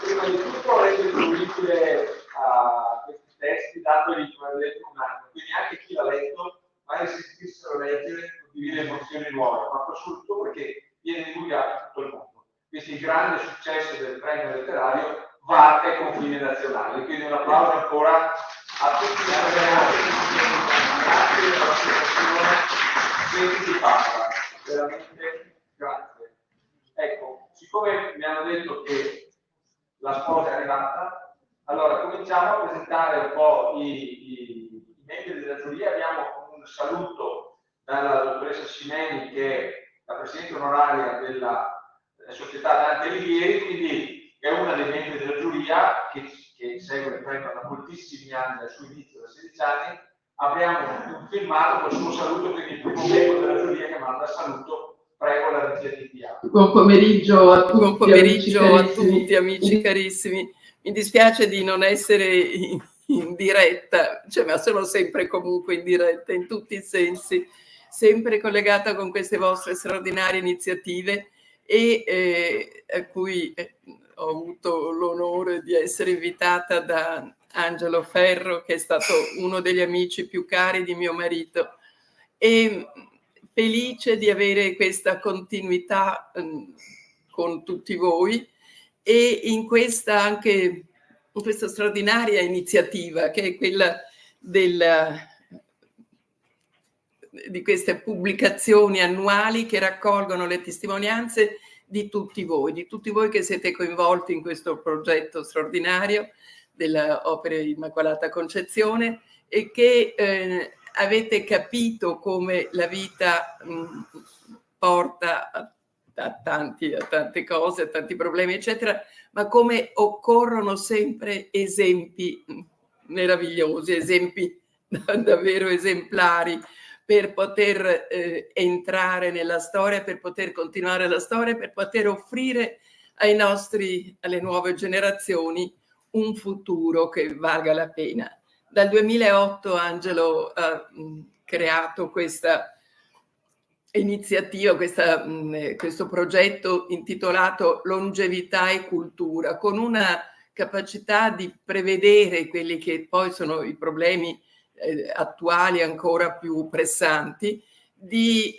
prima di tutto rende fruibile a questi testi dandogli, come avete detto, un anno. Quindi anche chi l'ha letto, magari si stessero leggere, condivide emozioni nuove, ma soprattutto perché viene divulgato in tutto il mondo. Questo è il grande successo del premio letterario varca i confini nazionali. Quindi un applauso ancora a tutti gli ragazzi, grazie per la situazione, Senti di Parla. Veramente grazie. Ecco, siccome mi hanno detto che la sposa è arrivata, allora cominciamo a presentare un po' i membri della giuria. Abbiamo un saluto dalla dottoressa Cimeni, che è la presidente onoraria della società Dante Alighieri, quindi è una dei membri della giuria che segue il premio da moltissimi anni, dal suo inizio, da 16 anni. Abbiamo filmato col suo saluto, quindi il primo membro della giuria che manda saluto. Prego la regia di PA. Buon pomeriggio a tutti, Buon pomeriggio a tutti, amici carissimi. Mi dispiace di non essere in diretta, cioè, ma sono sempre comunque in diretta in tutti i sensi, sempre collegata con queste vostre straordinarie iniziative e a cui ho avuto l'onore di essere invitata da Angelo Ferro, che è stato uno degli amici più cari di mio marito, e felice di avere questa continuità con tutti voi e in questa straordinaria iniziativa che è quella di queste pubblicazioni annuali che raccolgono le testimonianze di tutti voi che siete coinvolti in questo progetto straordinario dell'Opera Immacolata Concezione e che avete capito come la vita porta a tante cose, a tanti problemi, eccetera, ma come occorrono sempre esempi meravigliosi, esempi davvero esemplari per poter entrare nella storia, per poter continuare la storia, per poter offrire alle nuove generazioni un futuro che valga la pena. Dal 2008 Angelo ha creato questa iniziativa, questo progetto intitolato Longevità e Cultura, con una capacità di prevedere quelli che poi sono i problemi attuali ancora più pressanti, di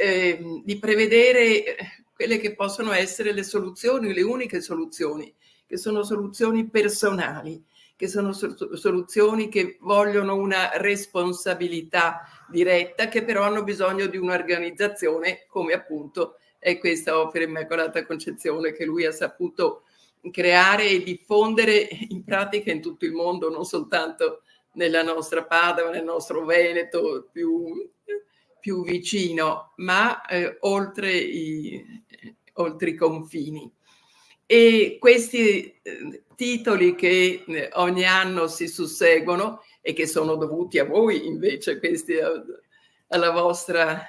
prevedere quelle che possono essere le soluzioni, le uniche soluzioni, che sono soluzioni personali, che sono soluzioni che vogliono una responsabilità diretta, che però hanno bisogno di un'organizzazione come appunto è questa Opera Immacolata Concezione che lui ha saputo creare e diffondere in pratica in tutto il mondo, non soltanto nella nostra Padova, nel nostro Veneto più vicino, ma oltre i confini. E questi titoli che ogni anno si susseguono e che sono dovuti a voi invece, questi alla vostra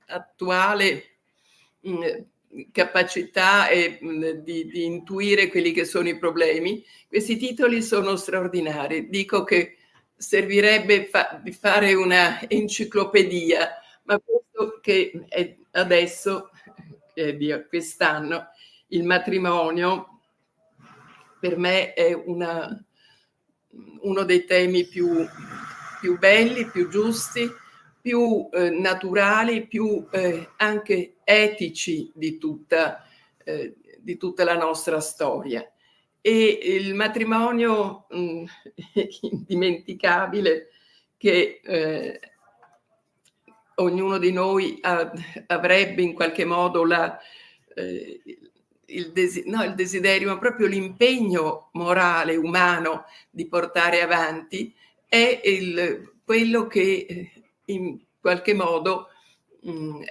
attuale capacità di intuire quelli che sono i problemi, questi titoli sono straordinari. Dico che servirebbe di fare una enciclopedia, ma questo che è adesso, di quest'anno, il matrimonio per me è uno dei temi più belli, più giusti, più naturali, più anche etici di tutta la nostra storia. E il matrimonio indimenticabile che ognuno di noi avrebbe in qualche modo il desiderio, ma proprio l'impegno morale, umano di portare avanti, è quello che in qualche modo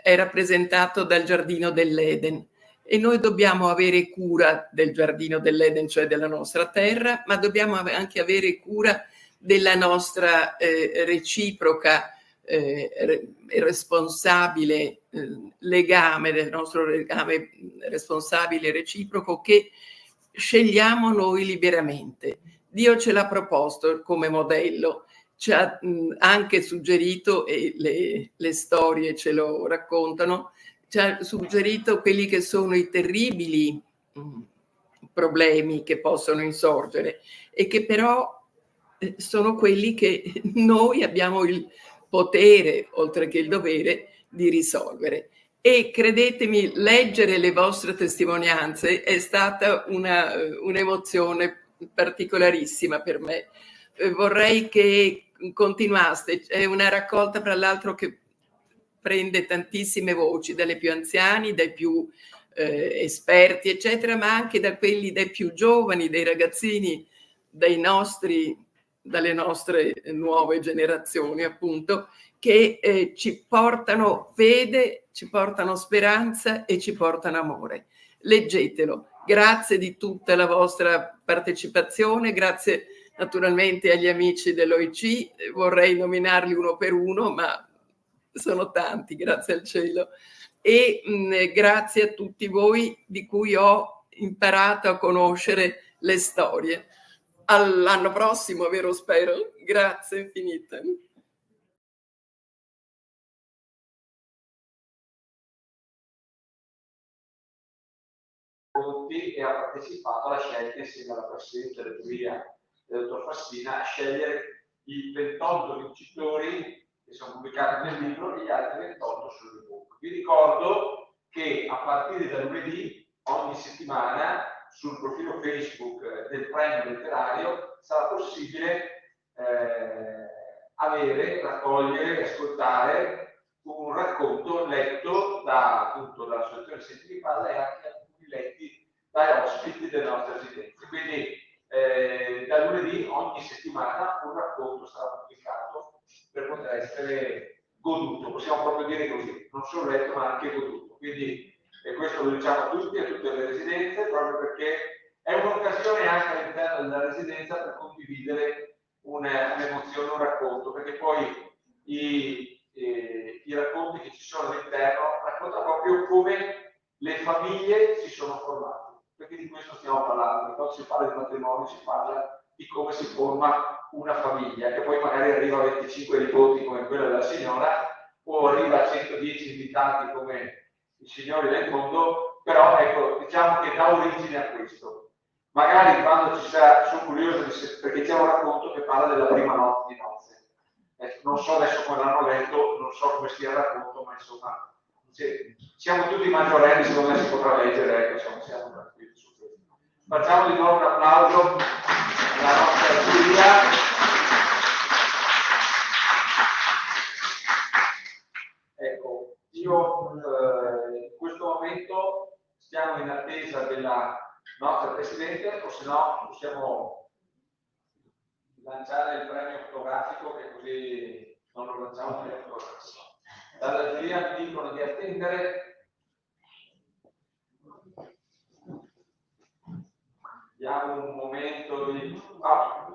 è rappresentato dal Giardino dell'Eden. E noi dobbiamo avere cura del Giardino dell'Eden, cioè della nostra terra, ma dobbiamo anche avere cura della nostra reciproca responsabile legame, del nostro legame responsabile reciproco che scegliamo noi liberamente. Dio ce l'ha proposto come modello, ci ha anche suggerito, e le storie ce lo raccontano, ci ha suggerito quelli che sono i terribili problemi che possono insorgere e che però sono quelli che noi abbiamo il potere, oltre che il dovere, di risolvere. E credetemi, leggere le vostre testimonianze è stata un'emozione particolarissima per me. Vorrei che continuaste. È una raccolta, tra l'altro, che prende tantissime voci, dalle più anziani, dai più esperti, eccetera, ma anche da quelli dai più giovani, dai ragazzini, dalle nostre nuove generazioni, appunto, che ci portano fede, ci portano speranza e ci portano amore. Leggetelo. Grazie di tutta la vostra partecipazione, grazie naturalmente agli amici dell'OIC, vorrei nominarli uno per uno, ma sono tanti, grazie al cielo. E grazie a tutti voi di cui ho imparato a conoscere le storie. All'anno prossimo, vero, spero? Grazie infinite. E ha partecipato alla scelta insieme alla Presidente della giuria, del dottor Fassina, a scegliere i 28 vincitori che sono pubblicati nel libro e gli altri 28 sull'ebook. Vi ricordo che a partire da lunedì, ogni settimana, sul profilo Facebook del premio letterario sarà possibile raccogliere e ascoltare un racconto letto dall'Associazione Senti di Palla e anche alcuni letti dai ospiti delle nostre residenze. Quindi da lunedì ogni settimana un racconto sarà pubblicato per poter essere goduto, possiamo proprio dire così, non solo letto ma anche goduto. Quindi e questo lo diciamo a tutti, a tutte le residenze, proprio perché è un'occasione anche all'interno della residenza per condividere un'emozione, un racconto, perché poi i racconti che ci sono all'interno raccontano proprio come le famiglie si sono formate, perché di questo stiamo parlando. Quando si parla di matrimonio si parla di come si forma una famiglia, che poi magari arriva a 25 nipoti come quella della signora, o arriva a 110 invitati come i signori del mondo, però ecco, diciamo che dà origine a questo. Magari quando ci sarà, sono curioso perché c'è un racconto che parla della prima notte di nozze. Non so adesso come l'hanno letto, non so come sia il racconto, ma insomma, siamo tutti maggiorenni, secondo me si potrà leggere, ecco, insomma, siamo tranquilli su questo. Facciamo di nuovo un applauso alla nostra giuria. Ecco, io in questo momento stiamo in attesa della nostra Presidente, o se no possiamo lanciare il premio fotografico, che così non lo lanciamo più fotografico. Dalla giuria mi dicono di attendere. Diamo un momento di...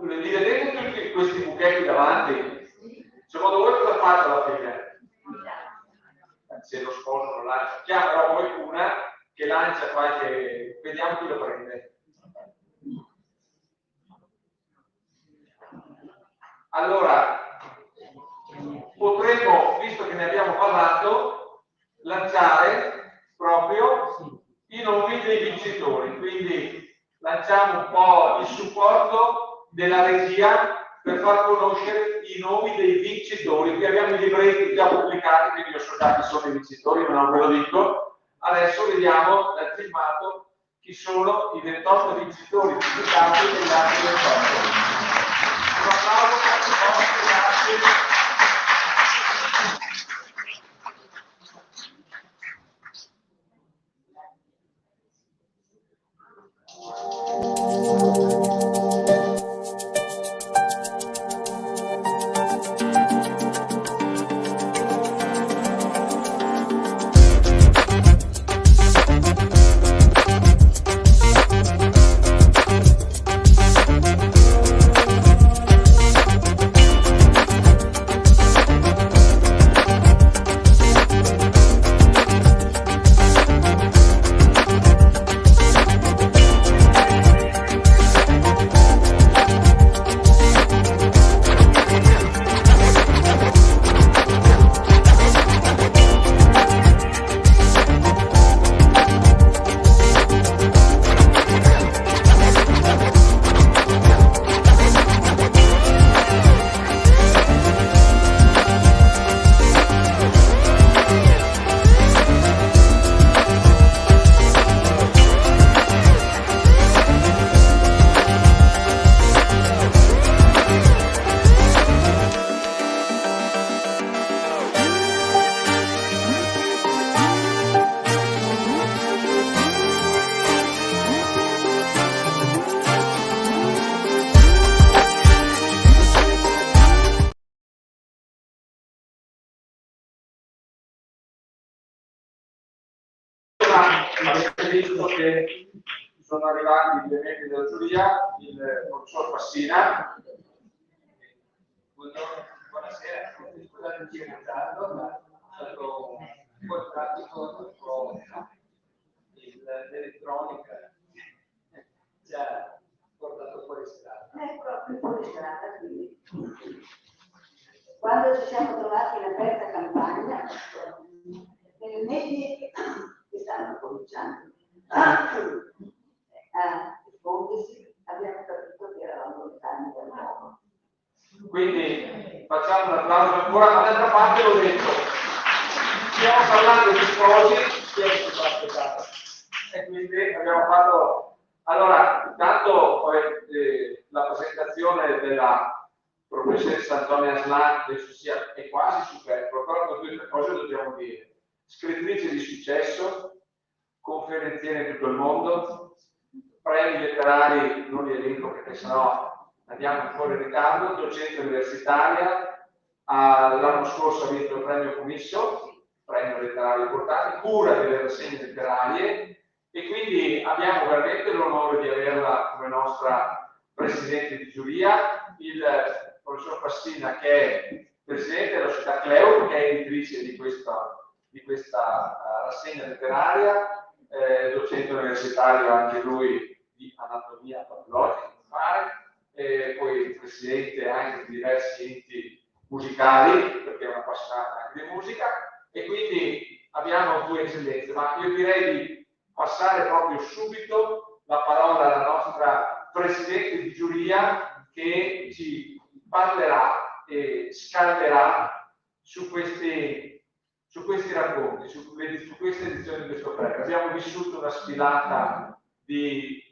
li vedete tutti questi buchetti davanti? Secondo voi cosa faccio alla fine? Se lo sposo lo lancia, chiamerò qualcuna che lancia qualche... Vediamo chi lo prende. Allora, potremmo, visto che ne abbiamo parlato, lanciare proprio i nomi dei vincitori. Quindi lanciamo un po' il supporto della regia per far conoscere i nomi dei vincitori. Qui abbiamo i libretti già pubblicati, quindi io so già chi sono i vincitori, ma non ve lo dico. Adesso vediamo dal filmato chi sono i 28 vincitori pubblicati negli anni 28. Un applauso per tutti, grazie. Avete visto che sono arrivati due membri della giuria, il professor Passina. Buonasera, scusate di ritardo, ma è stato un po' pratico l'elettronica ci ha portato fuori strada. È proprio fuori strada, quindi. Quando ci siamo trovati in aperta campagna, nelle medie che stanno cominciando a diffondersi, abbiamo capito che eravamo lontani dal mondo. Quindi facciamo un applauso ancora, ma d'altra parte l'ho detto, stiamo parlando di sposi che si fa aspettare. E quindi abbiamo fatto... Allora, intanto la presentazione della professoressa Antonia Aslan penso sia è quasi superflua, però due o tre cose dobbiamo dire. Scrittrice di successo, conferenziere in tutto il mondo, premi letterari, non li elenco perché sennò andiamo ancora in ritardo, docente universitaria, l'anno scorso ha vinto il premio Commisso, premio letterario importante, cura delle rassegne letterarie, e quindi abbiamo veramente l'onore di averla come nostra presidente di giuria, il professor Fassina, che è presidente della società Cleo, che è editrice di questa rassegna letteraria, docente universitario anche lui di anatomia patologica, poi presidente anche di diversi enti musicali, perché è una appassionata anche di musica, e quindi abbiamo due eccellenze, ma io direi di passare proprio subito la parola alla nostra presidente di giuria, che ci parlerà e scalderà su questi racconti, su queste edizioni di questo premio. Abbiamo vissuto una sfilata di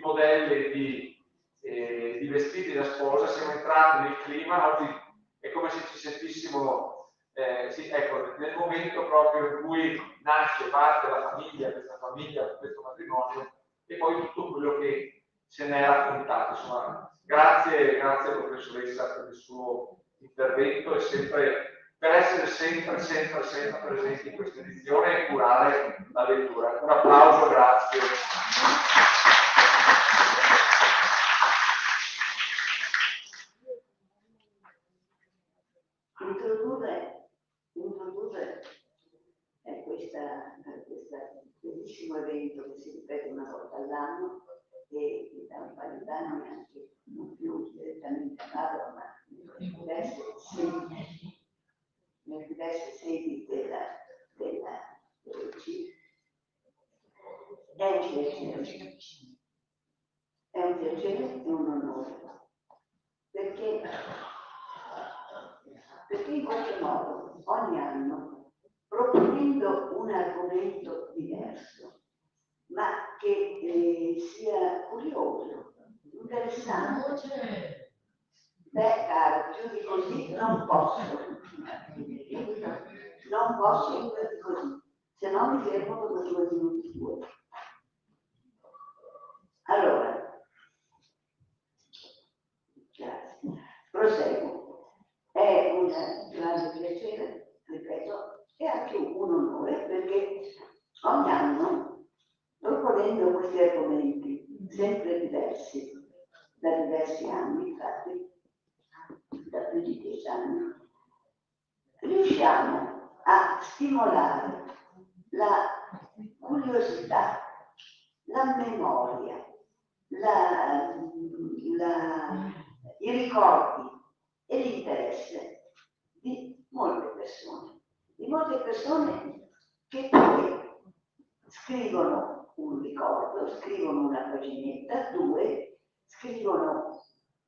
modelli, di vestiti da sposa, siamo entrati nel clima, oggi è come se ci sentissimo nel momento proprio in cui nasce parte la famiglia, questa famiglia, questo matrimonio, e poi tutto quello che se ne è raccontato. Insomma, grazie professoressa per il suo intervento e per essere sempre presenti in questa edizione e curare la lettura. Un applauso, grazie. Introdurre questo bellissimo evento che si ripete una volta all'anno e da un paio d'anni anche non più direttamente a Padova, ma nelle diverse sedi dell'UC. È un piacere e un onore, perché in qualche modo ogni anno, proponendo un argomento diverso, ma che sia curioso, interessante. Beh, caro, più di così non posso. Non posso più di così, se no mi fermo dopo 2 minuti 2. Allora, grazie. Proseguo. È un grande piacere, ripeto, e anche un onore, perché ogni anno, proponendo questi argomenti sempre diversi, da diversi anni, infatti, da più di 10 anni, riusciamo a stimolare la curiosità, la memoria, i ricordi e l'interesse di molte persone che poi scrivono un ricordo, scrivono una paginetta, 2,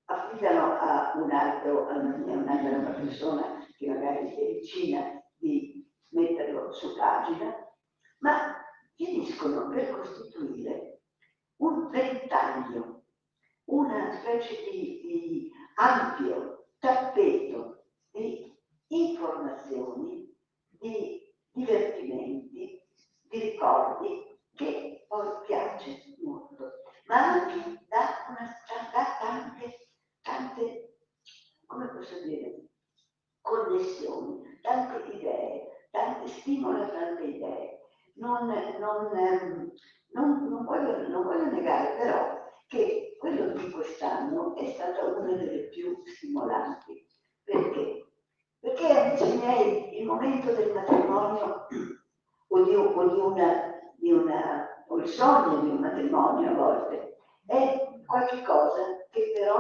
affidano a un'altra persona che magari è vicina di metterlo su pagina, ma finiscono per costituire un ventaglio, una specie di ampio tappeto di informazioni, di divertimenti, di ricordi che poi piace molto, ma anche da tante, come posso dire, connessioni, tante idee, stimola tante idee. Non voglio negare però che quello di quest'anno è stata una delle più stimolanti. Perché? Perché, amici miei, il momento del matrimonio o il sogno di un matrimonio a volte è qualcosa che per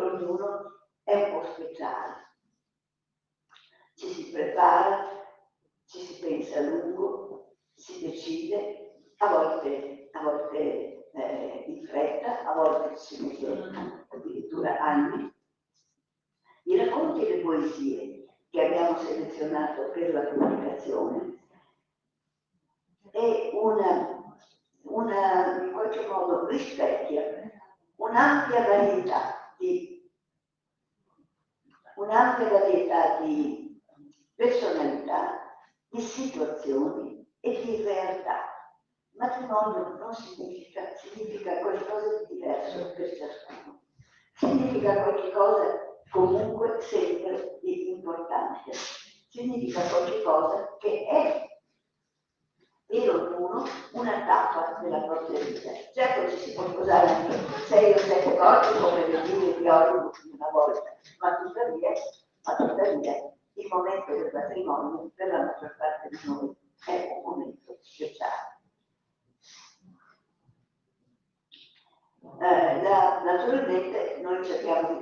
ognuno è un po' speciale. Ci si prepara, ci si pensa a lungo, si decide, a volte in fretta, a volte si mette addirittura anni. I racconti e le poesie che abbiamo selezionato per la pubblicazione è in qualche modo rispecchia un'ampia varietà di personalità, di situazioni e di realtà. Matrimonio non significa qualcosa di diverso per ciascuno, significa qualcosa comunque sempre di importante. significa qualcosa che è per ognuno una tappa della propria vita. Certo ci si può sposare anche 6 o 7 volte come le vie di Hollywood una volta, ma tuttavia il momento del matrimonio per la maggior parte di noi è un momento speciale. Naturalmente noi cerchiamo di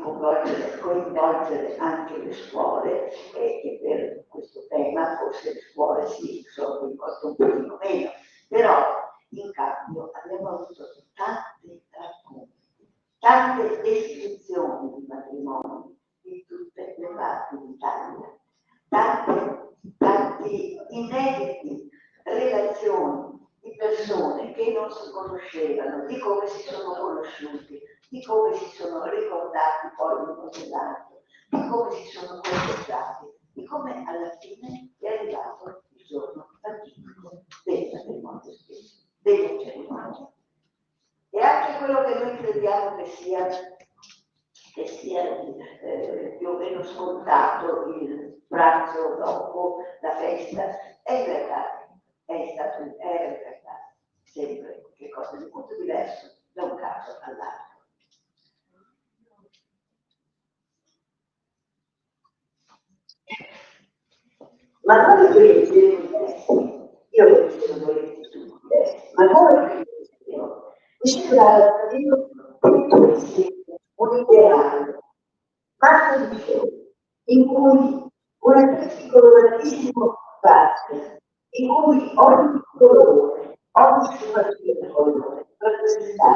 coinvolgere anche le scuole e per questo tema forse le scuole sono coinvolte un pochino meno, però in cambio abbiamo avuto tanti racconti, tante descrizioni di matrimoni di tutte le parti d'Italia, tanti inediti relazioni di persone che non si conoscevano, di come si sono conosciuti, di come si sono ricordati poi l'uno dell'altro, di come si sono confrontati, di come alla fine è arrivato il giorno fatidico del matrimonio stesso, della cerimonia. E anche quello che noi crediamo che sia più o meno scontato, il pranzo dopo la festa, è in realtà sempre che cosa di molto diverso da un caso all'altro. Ma noi qui io lo dicevo tutti, ma noi mi sembra un ideale, ma in cui un piccolissimo spazio, in cui ogni colore, ogni sfumatura di colore rappresenta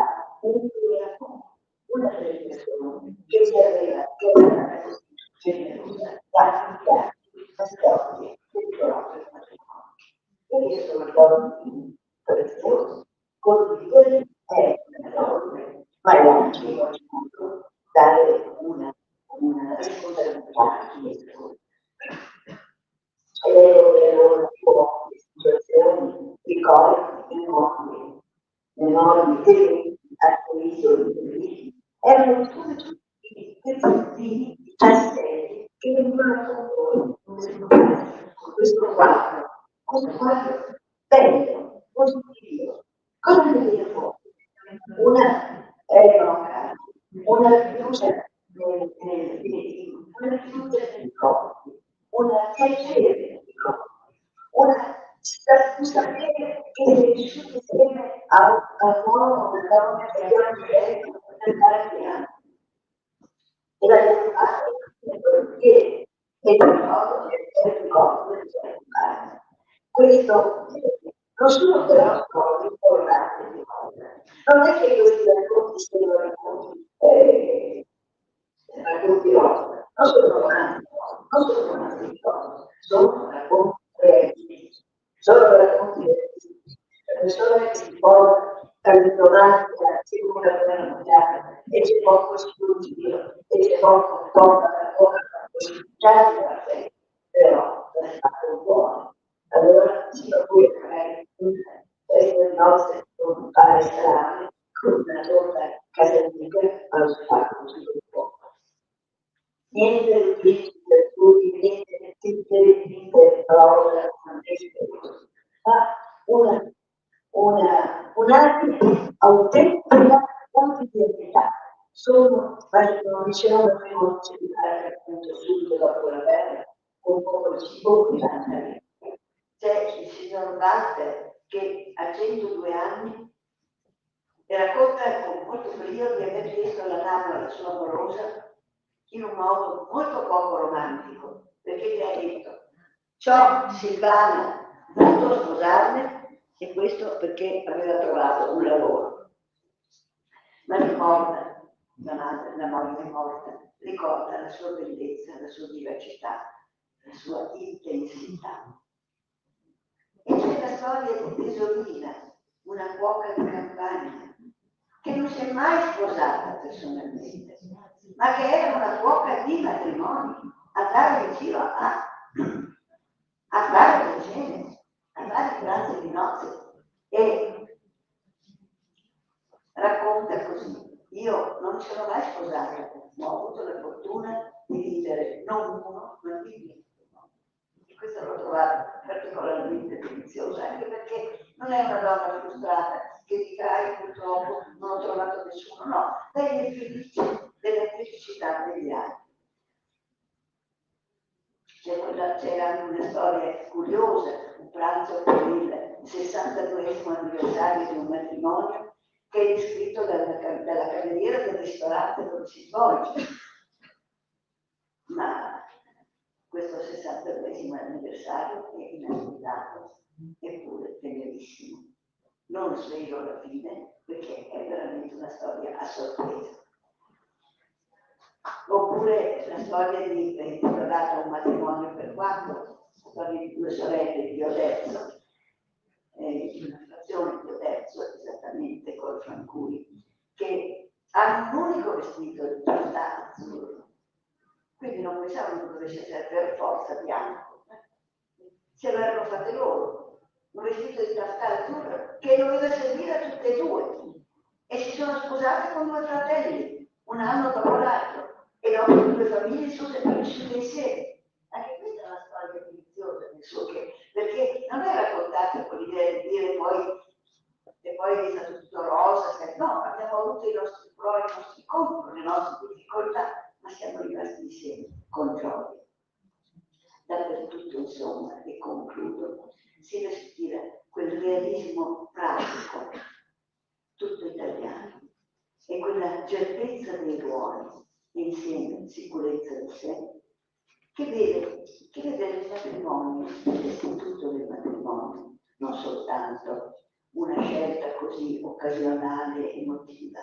una delle persone che si aveva, che era generosa, da storie del proprio matrimonio. E io sono ricordi preziosi, condividere è enorme, ma è anche dare una responsabilità a chi è solo. E allora situazioni, ricordi, enormi temi a cui sono riferiti, erano tutti pezzettini tasselli che venivano con questo quadro bello, positivo. Cosa ne viene fuori? Una fiducia nei corpi, una piacere nei corpi, un sapere che sei vissuto insieme a un uomo, una donna che abbiamo scelto per andare piano. E la libertà è il ricordo del certo. Questo non sono però cose importanti di cosa. Non è che questi racconti siano racconti non sono romanzi, sono racconti realistici, sono racconti realistici. Le persone che si posano all'ignoranza, si come la guerra mondiale, e c'è poco studio, e c'è poco la possibilità di fare, però è stato buono. Allora si procura magari queste nostre non fare strane, con una torta casalinga, ma lo si fa così un po'. Niente di per tutti, niente di parola, ma un'arte autentica quotidianità. Non dicevamo prima cellulare appunto subito dopo la guerra, con un po' di cibo di mangiare. C'è il signor Walter che a 102 anni racconta con molto brio di aver chiesto la mano alla sua amorosa in un modo molto poco romantico, perché gli ha detto: ciò Silvana, voglio sposarmi, e questo perché aveva trovato un lavoro. Ma ricorda, la moglie è morta, ricorda la sua bellezza, la sua vivacità, la sua intensità. E c'è la storia di Tesorina, una cuoca di campagna, che non si è mai sposata personalmente, ma che era una cuoca di matrimonio, andava in giro a fare le cene, a fare i pranzi di nozze, e racconta così: io non mi sono mai sposata, ma ho avuto la fortuna di vivere non uno, ma di 20 matrimoni. questo l'ho trovato particolarmente delizioso, anche perché non è una donna frustrata che dica purtroppo non ho trovato nessuno, no, lei è felice della felicità degli altri. C'era anche una storia curiosa, un pranzo per il 62esimo anniversario di un matrimonio che è descritto dalla cameriera del ristorante dove si svolge. Ma questo 62esimo anniversario è inaspettato, eppure tenerissimo. Non svelo la fine perché è veramente una storia a sorpresa. Oppure la storia intitolata Un matrimonio per quattro, la storia di due sorelle di Oderzo, di una frazione di Oderzo, esattamente col Francuri, che hanno un unico vestito di taffetà azzurro. Quindi non pensavano che dovesse essere per forza bianco. Se lo erano fatte loro, un vestito di taffetà azzurro che doveva servire a tutte e due. E si sono sposate con due fratelli, un anno dopo l'altro. E dopo le due famiglie sono sempre vissute insieme. Anche questa è una storia deliziosa, nel suo che, perché non è raccontata con l'idea di dire poi è stato tutto rosa, no, abbiamo avuto i nostri pro e i nostri contro, le nostre difficoltà, ma siamo rimasti insieme con gioia. Dappertutto, insomma, e concludo, si respira quel realismo pratico, tutto italiano, e quella certezza dei ruoli, e insieme sicurezza di sé, che vede nel matrimonio, nell'istituto del matrimonio, non soltanto una scelta così occasionale e emotiva,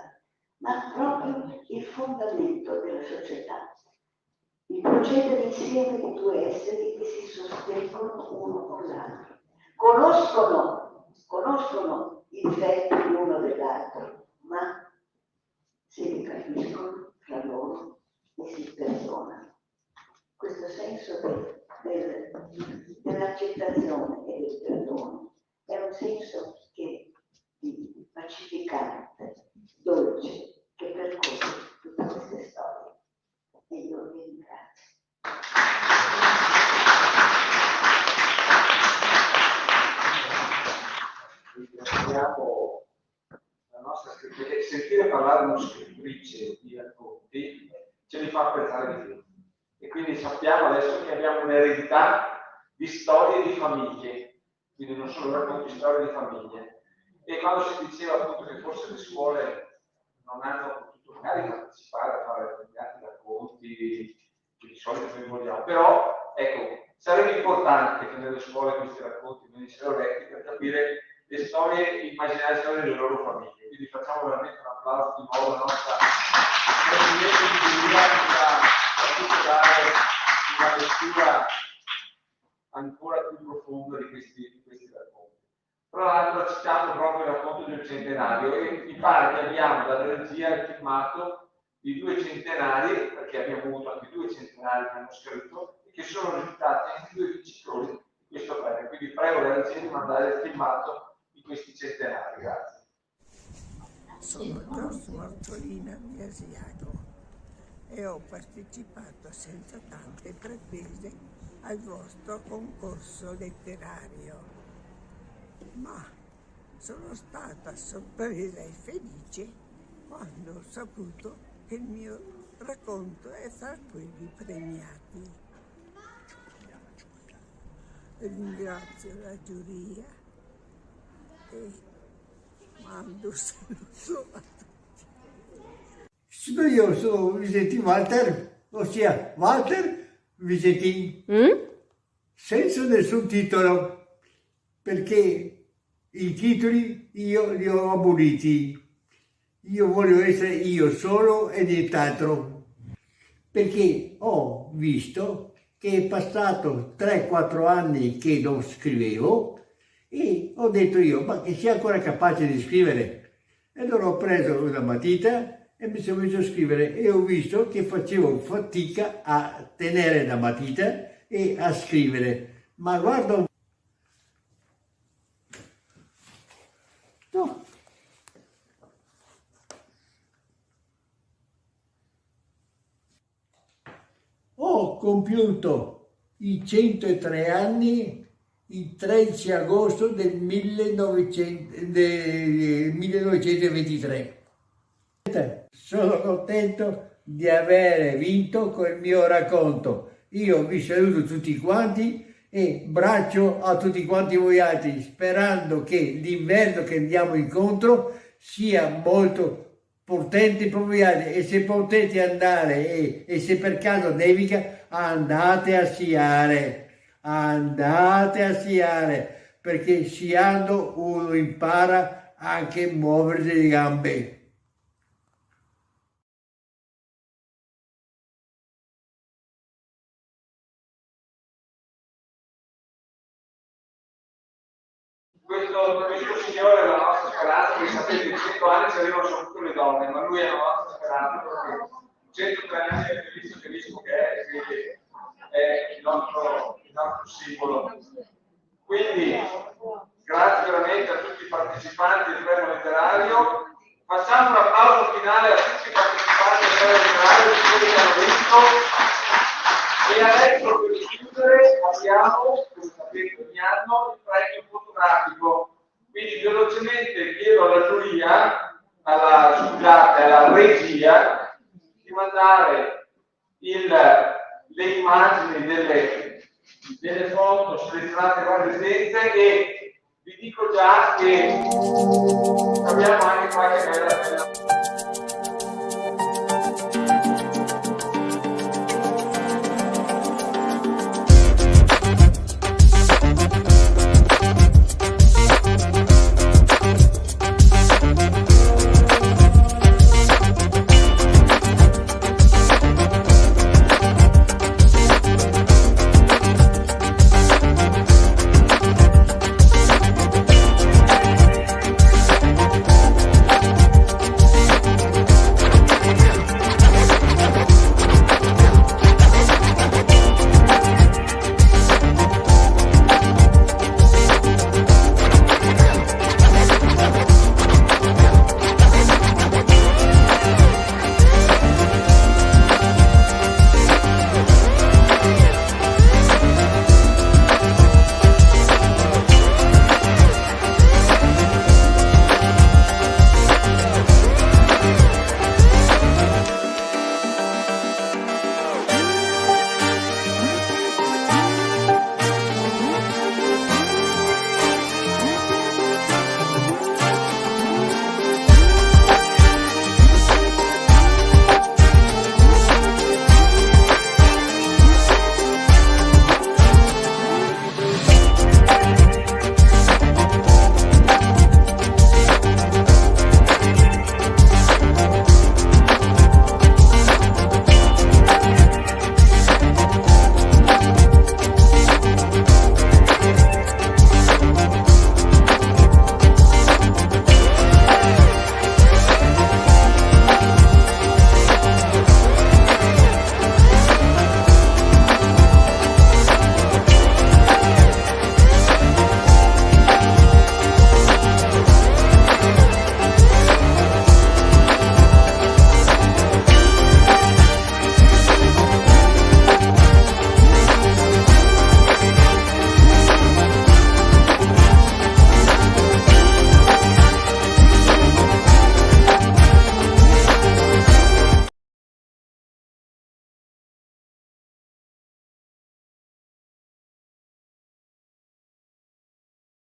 ma proprio il fondamento della società, il procedere insieme di due esseri che si sostengono uno con l'altro, conoscono i difetti l'uno dell'altro, ma se li capiscono tra loro e si perdonano. Questo senso dell'accettazione e del perdono è un senso pacificante, dolce, che percorre tutte queste storie. E io vi ringrazio. Ringraziamo la nostra scrittrice. Sentire parlare di una scrittrice di racconti ce li fa apprezzare di più. E quindi sappiamo adesso che abbiamo un'eredità di storie di famiglie, quindi non solo racconti, storie di famiglie. E quando si diceva appunto che forse le scuole non hanno potuto magari partecipare a fare determinati racconti che di solito noi vogliamo, però ecco, sarebbe importante che nelle scuole questi racconti venissero letti per capire le storie, immaginare storie delle loro famiglie. Quindi facciamo veramente un applauso di nuovo alla nostra presidente di giuria che ci ha fatto dare una lettura ancora più profonda di questi racconti. Tra l'altro ha citato proprio il racconto di un centenario e mi pare che abbiamo dalla regia il filmato di 2 centenari, perché abbiamo avuto anche 2 centenari che hanno scritto e che sono risultati anche 2 vincitori di questo premio. Quindi prego la regia di mandare il filmato di questi centenari. Grazie. Sono Giorgio Martolina di Asiago e ho partecipato senza tante pretese al vostro concorso letterario, ma sono stata sorpresa e felice quando ho saputo che il mio racconto è tra quelli premiati. Ringrazio la giuria e mando un saluto a tutti. Io sono Vicentin Walter, ossia Walter Vicentin, senza nessun titolo, perché i titoli io li ho aboliti. Io voglio essere io solo e nient'altro, perché ho visto che è passato 3-4 anni che non scrivevo e ho detto io, ma che sia ancora capace di scrivere. E allora ho preso una matita e mi sono messo a scrivere e ho visto che facevo fatica a tenere la matita e a scrivere. Ma guarda, no. Ho compiuto i 103 anni il 13 agosto del 1923. Sono contento di aver vinto col mio racconto. Io vi saluto tutti quanti e braccio a tutti quanti voi altri, sperando che l'inverno che andiamo incontro sia molto potente per voi altri, e se potete andare e se per caso nevica, andate a sciare, perché sciando uno impara anche a muoversi le gambe. Questo signore è la nostra speranza, perché sapete che in 100 anni ci arrivano soprattutto le donne, ma lui è la nostra speranza perché 103 anni è il felice che è, quindi è il nostro simbolo. Quindi grazie veramente a tutti i partecipanti del premio letterario. Facciamo un applauso finale a tutti i partecipanti del premio letterario, di quelli che hanno vinto. E adesso per chiudere abbiamo, come sapete ogni anno, il premio fotografico. Quindi velocemente chiedo alla giuria, alla regia, di mandare le immagini delle foto selezionate da Residenze, e vi dico già che abbiamo anche qualche bella.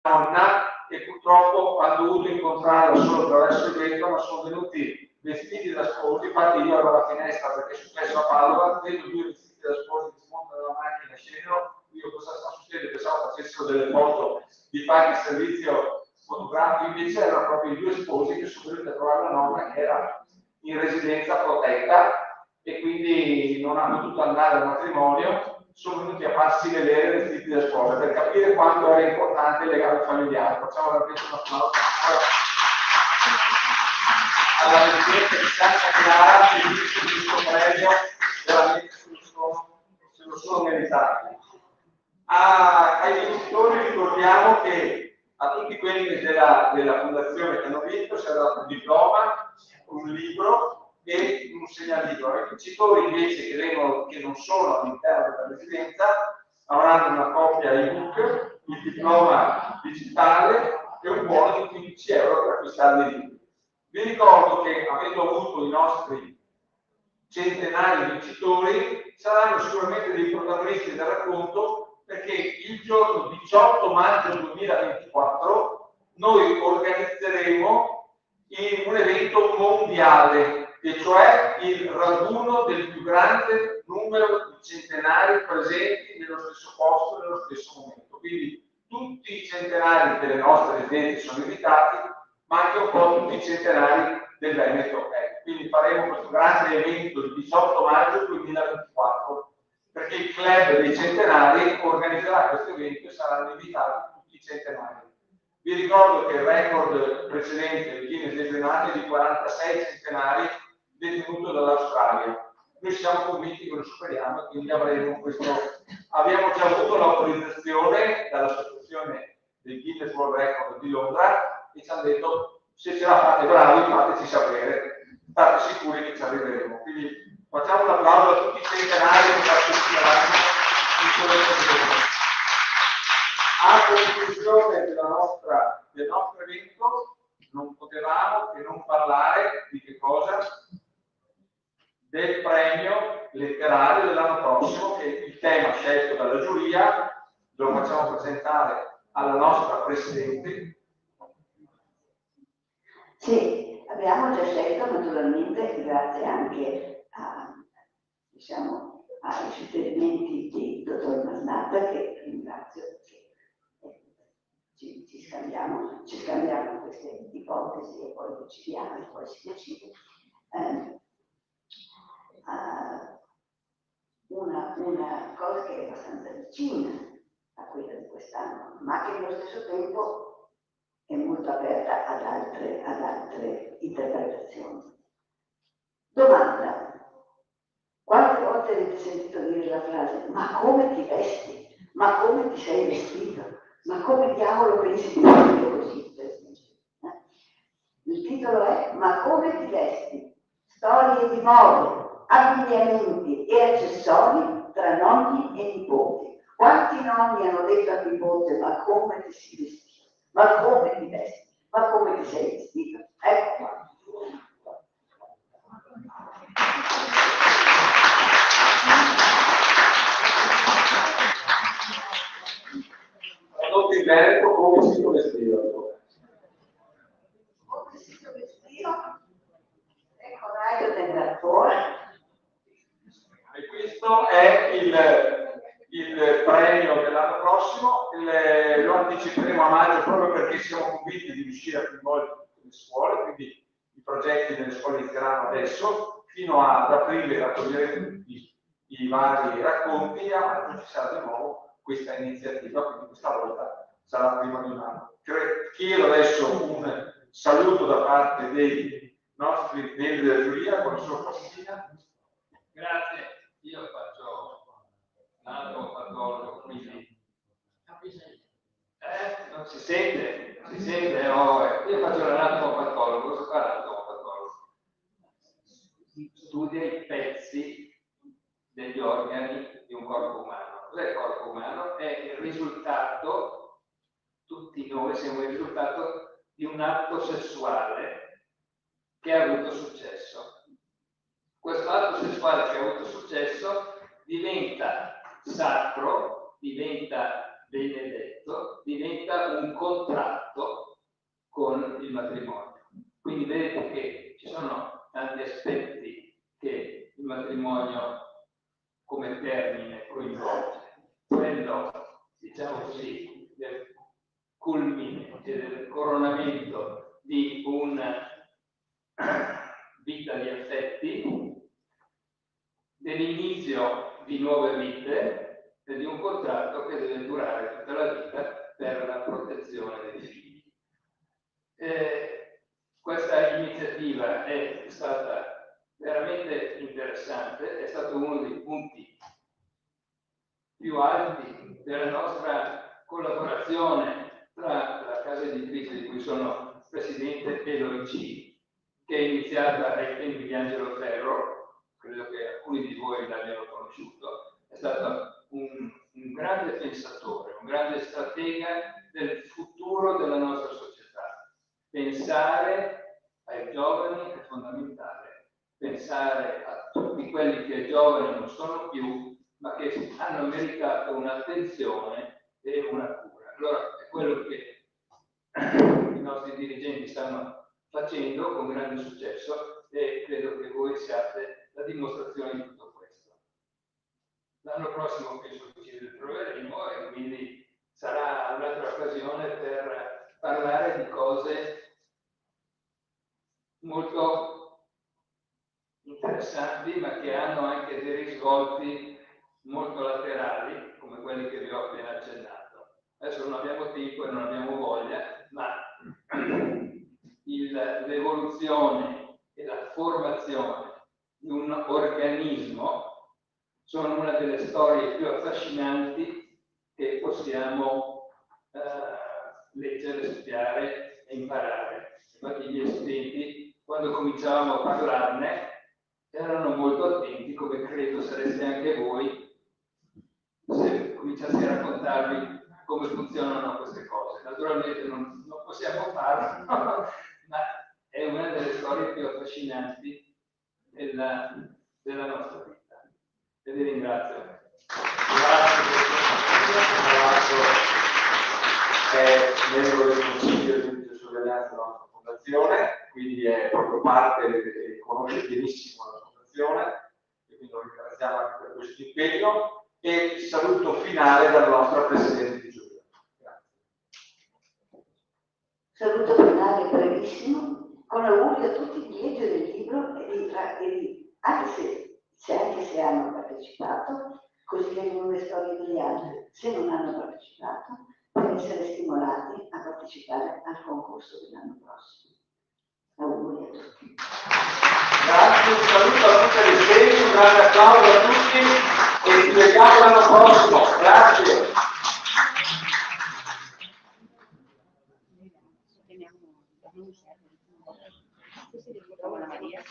Nonna, e purtroppo quando ho dovuto incontrarla solo attraverso il vetro, ma sono venuti vestiti da sposi. Infatti io ero alla finestra perché è successo a Padova, vedo due vestiti da sposi che si montano dalla macchina e scendono. Io cosa sta succedendo? Pensavo facessero delle foto di qualche servizio fotografico, invece erano proprio i due sposi che sono venuti a trovare la nonna, che era in residenza protetta e quindi non ha potuto andare al matrimonio. Sono venuti a farsi vedere vestiti da sposa per capire quanto era importante il legame familiare. Facciamo veramente un applauso alla Residenza di Santa Clara, che vince questo premio, veramente se lo sono meritati. Ai vincitori ricordiamo che a tutti quelli della fondazione che hanno vinto si è dato un diploma, un libro e un segnalibro. Ai vincitori invece che non sono all'interno della residenza avranno una copia ebook, il diploma digitale e un buono di 15 euro per acquistare dei libri. Vi ricordo che avendo avuto i nostri centenari vincitori, saranno sicuramente dei protagonisti del racconto, perché il giorno 18 maggio 2024 noi organizzeremo un evento mondiale, e cioè il raduno del più grande numero di centenari presenti nello stesso posto, nello stesso momento. Quindi tutti i centenari delle nostre aziende sono invitati, ma anche un po' tutti i centenari del Veneto. Quindi faremo questo grande evento il 18 maggio 2024, perché il club dei centenari organizzerà questo evento e saranno invitati tutti i centenari. Vi ricordo che il record precedente del Guinness dei primati è di 46 centenari detenuto dall'Australia. Noi siamo convinti che lo superiamo e quindi avremo questo. Abbiamo già avuto l'autorizzazione dall'associazione del Guinness World Record di Londra e ci hanno detto: se ce la fate bravi, fateci sapere, state sicuri che ci arriveremo. Quindi facciamo un applauso a tutti i centenari che parteciperanno in questo evento. A conclusione del nostro evento non potevamo che non parlare di che cosa? Del premio letterario dell'anno prossimo, che è il tema scelto dalla giuria. Lo facciamo presentare alla nostra Presidente. Sì, abbiamo già scelto naturalmente, grazie anche ai suggerimenti di dottor Masnata, che ringrazio, che ci scambiamo queste ipotesi e poi decidiamo e poi si decide. Una cosa che è abbastanza vicina a quella di quest'anno, ma che allo stesso tempo è molto aperta ad altre interpretazioni. Domanda: quante volte avete sentito dire la frase "ma come ti vesti? Ma come ti sei vestito? Ma come diavolo pensi di vestire così?" Il titolo è "Ma come ti vesti? Storie di mode, abbigliamenti e accessori tra nonni e nipoti". Quanti nonni hanno detto al nipote "ma come ti si vesti? Ma come ti vesti? Ma come ti sei vestito?" Ecco qua. Tradotto in veneto, come si può vestire? Come si può vestire? Ecco, raggio temperatore. E questo è il premio dell'anno prossimo. Lo anticiperemo a maggio proprio perché siamo convinti di riuscire a coinvolgere tutte le scuole, quindi i progetti delle scuole inizieranno adesso, fino ad aprile raccoglieremo tutti i vari racconti e a maggio ci sarà di nuovo questa iniziativa, quindi questa volta sarà prima di un anno. Chiedo adesso un saluto da parte dei nostri membri della giuria, professor Fassina. Grazie, io faccio l'altro patologo, quindi non si sente, io faccio l'anatomo-patologo. Cosa fa l'anatomo-patologo? Studia i pezzi degli organi di un corpo umano. Cos'è il corpo umano? È il risultato, tutti noi siamo il risultato di un atto sessuale che ha avuto successo. Questo atto sessuale che ha avuto successo diventa sacro, diventa benedetto, diventa un contratto con il matrimonio. Quindi vedete che ci sono tanti aspetti che il matrimonio come termine coinvolge. Quello, diciamo così, del culmine, del coronamento di una vita di affetti, dell'inizio di nuove vite e di un contratto che deve durare tutta la vita per la protezione dei figli. Questa iniziativa è stata veramente interessante, è stato uno dei punti più alti della nostra collaborazione tra la casa editrice di cui sono presidente e l'OIC, che è iniziata ai tempi di Angelo Ferro. Credo che alcuni di voi l'abbiano conosciuto. È stato un grande pensatore, un grande stratega del futuro della nostra società. Pensare ai giovani è fondamentale, pensare a tutti quelli che giovani non sono più, ma che hanno meritato un'attenzione e una cura. Allora è quello che i nostri dirigenti stanno facendo con grande successo e credo che voi siate la dimostrazione di tutto questo. L'anno prossimo penso che ci ritroveremo e quindi sarà un'altra occasione per parlare di cose molto interessanti, ma che hanno anche dei risvolti molto laterali, come quelli che vi ho appena accennato. Adesso non abbiamo tempo e non abbiamo voglia, ma l'evoluzione e la formazione di un organismo sono una delle storie più affascinanti che possiamo leggere, studiare e imparare. Infatti gli studenti, quando cominciavamo a parlarne, erano molto attenti, come credo sareste anche voi, se cominciassi a raccontarvi come funzionano queste cose. Naturalmente non possiamo farlo, ma è una delle storie più affascinanti della nostra vita. E vi ringrazio. Grazie per è membro del Consiglio di sorveglianza della nostra fondazione, quindi è proprio parte e conosce benissimo la fondazione, e quindi lo ringraziamo anche per questo impegno. E il saluto finale dalla nostra Presidente di Giulia. Grazie. Saluto finale brevissimo, con augurio a tutti di leggere il libro anche se hanno partecipato, così leggono le storie degli altri, se non hanno partecipato, per essere stimolati a partecipare al concorso dell'anno prossimo. Auguri a tutti. Grazie, un saluto a tutte le sedi, un grande applauso a tutti e ci vediamo l'anno prossimo. Grazie. Maria.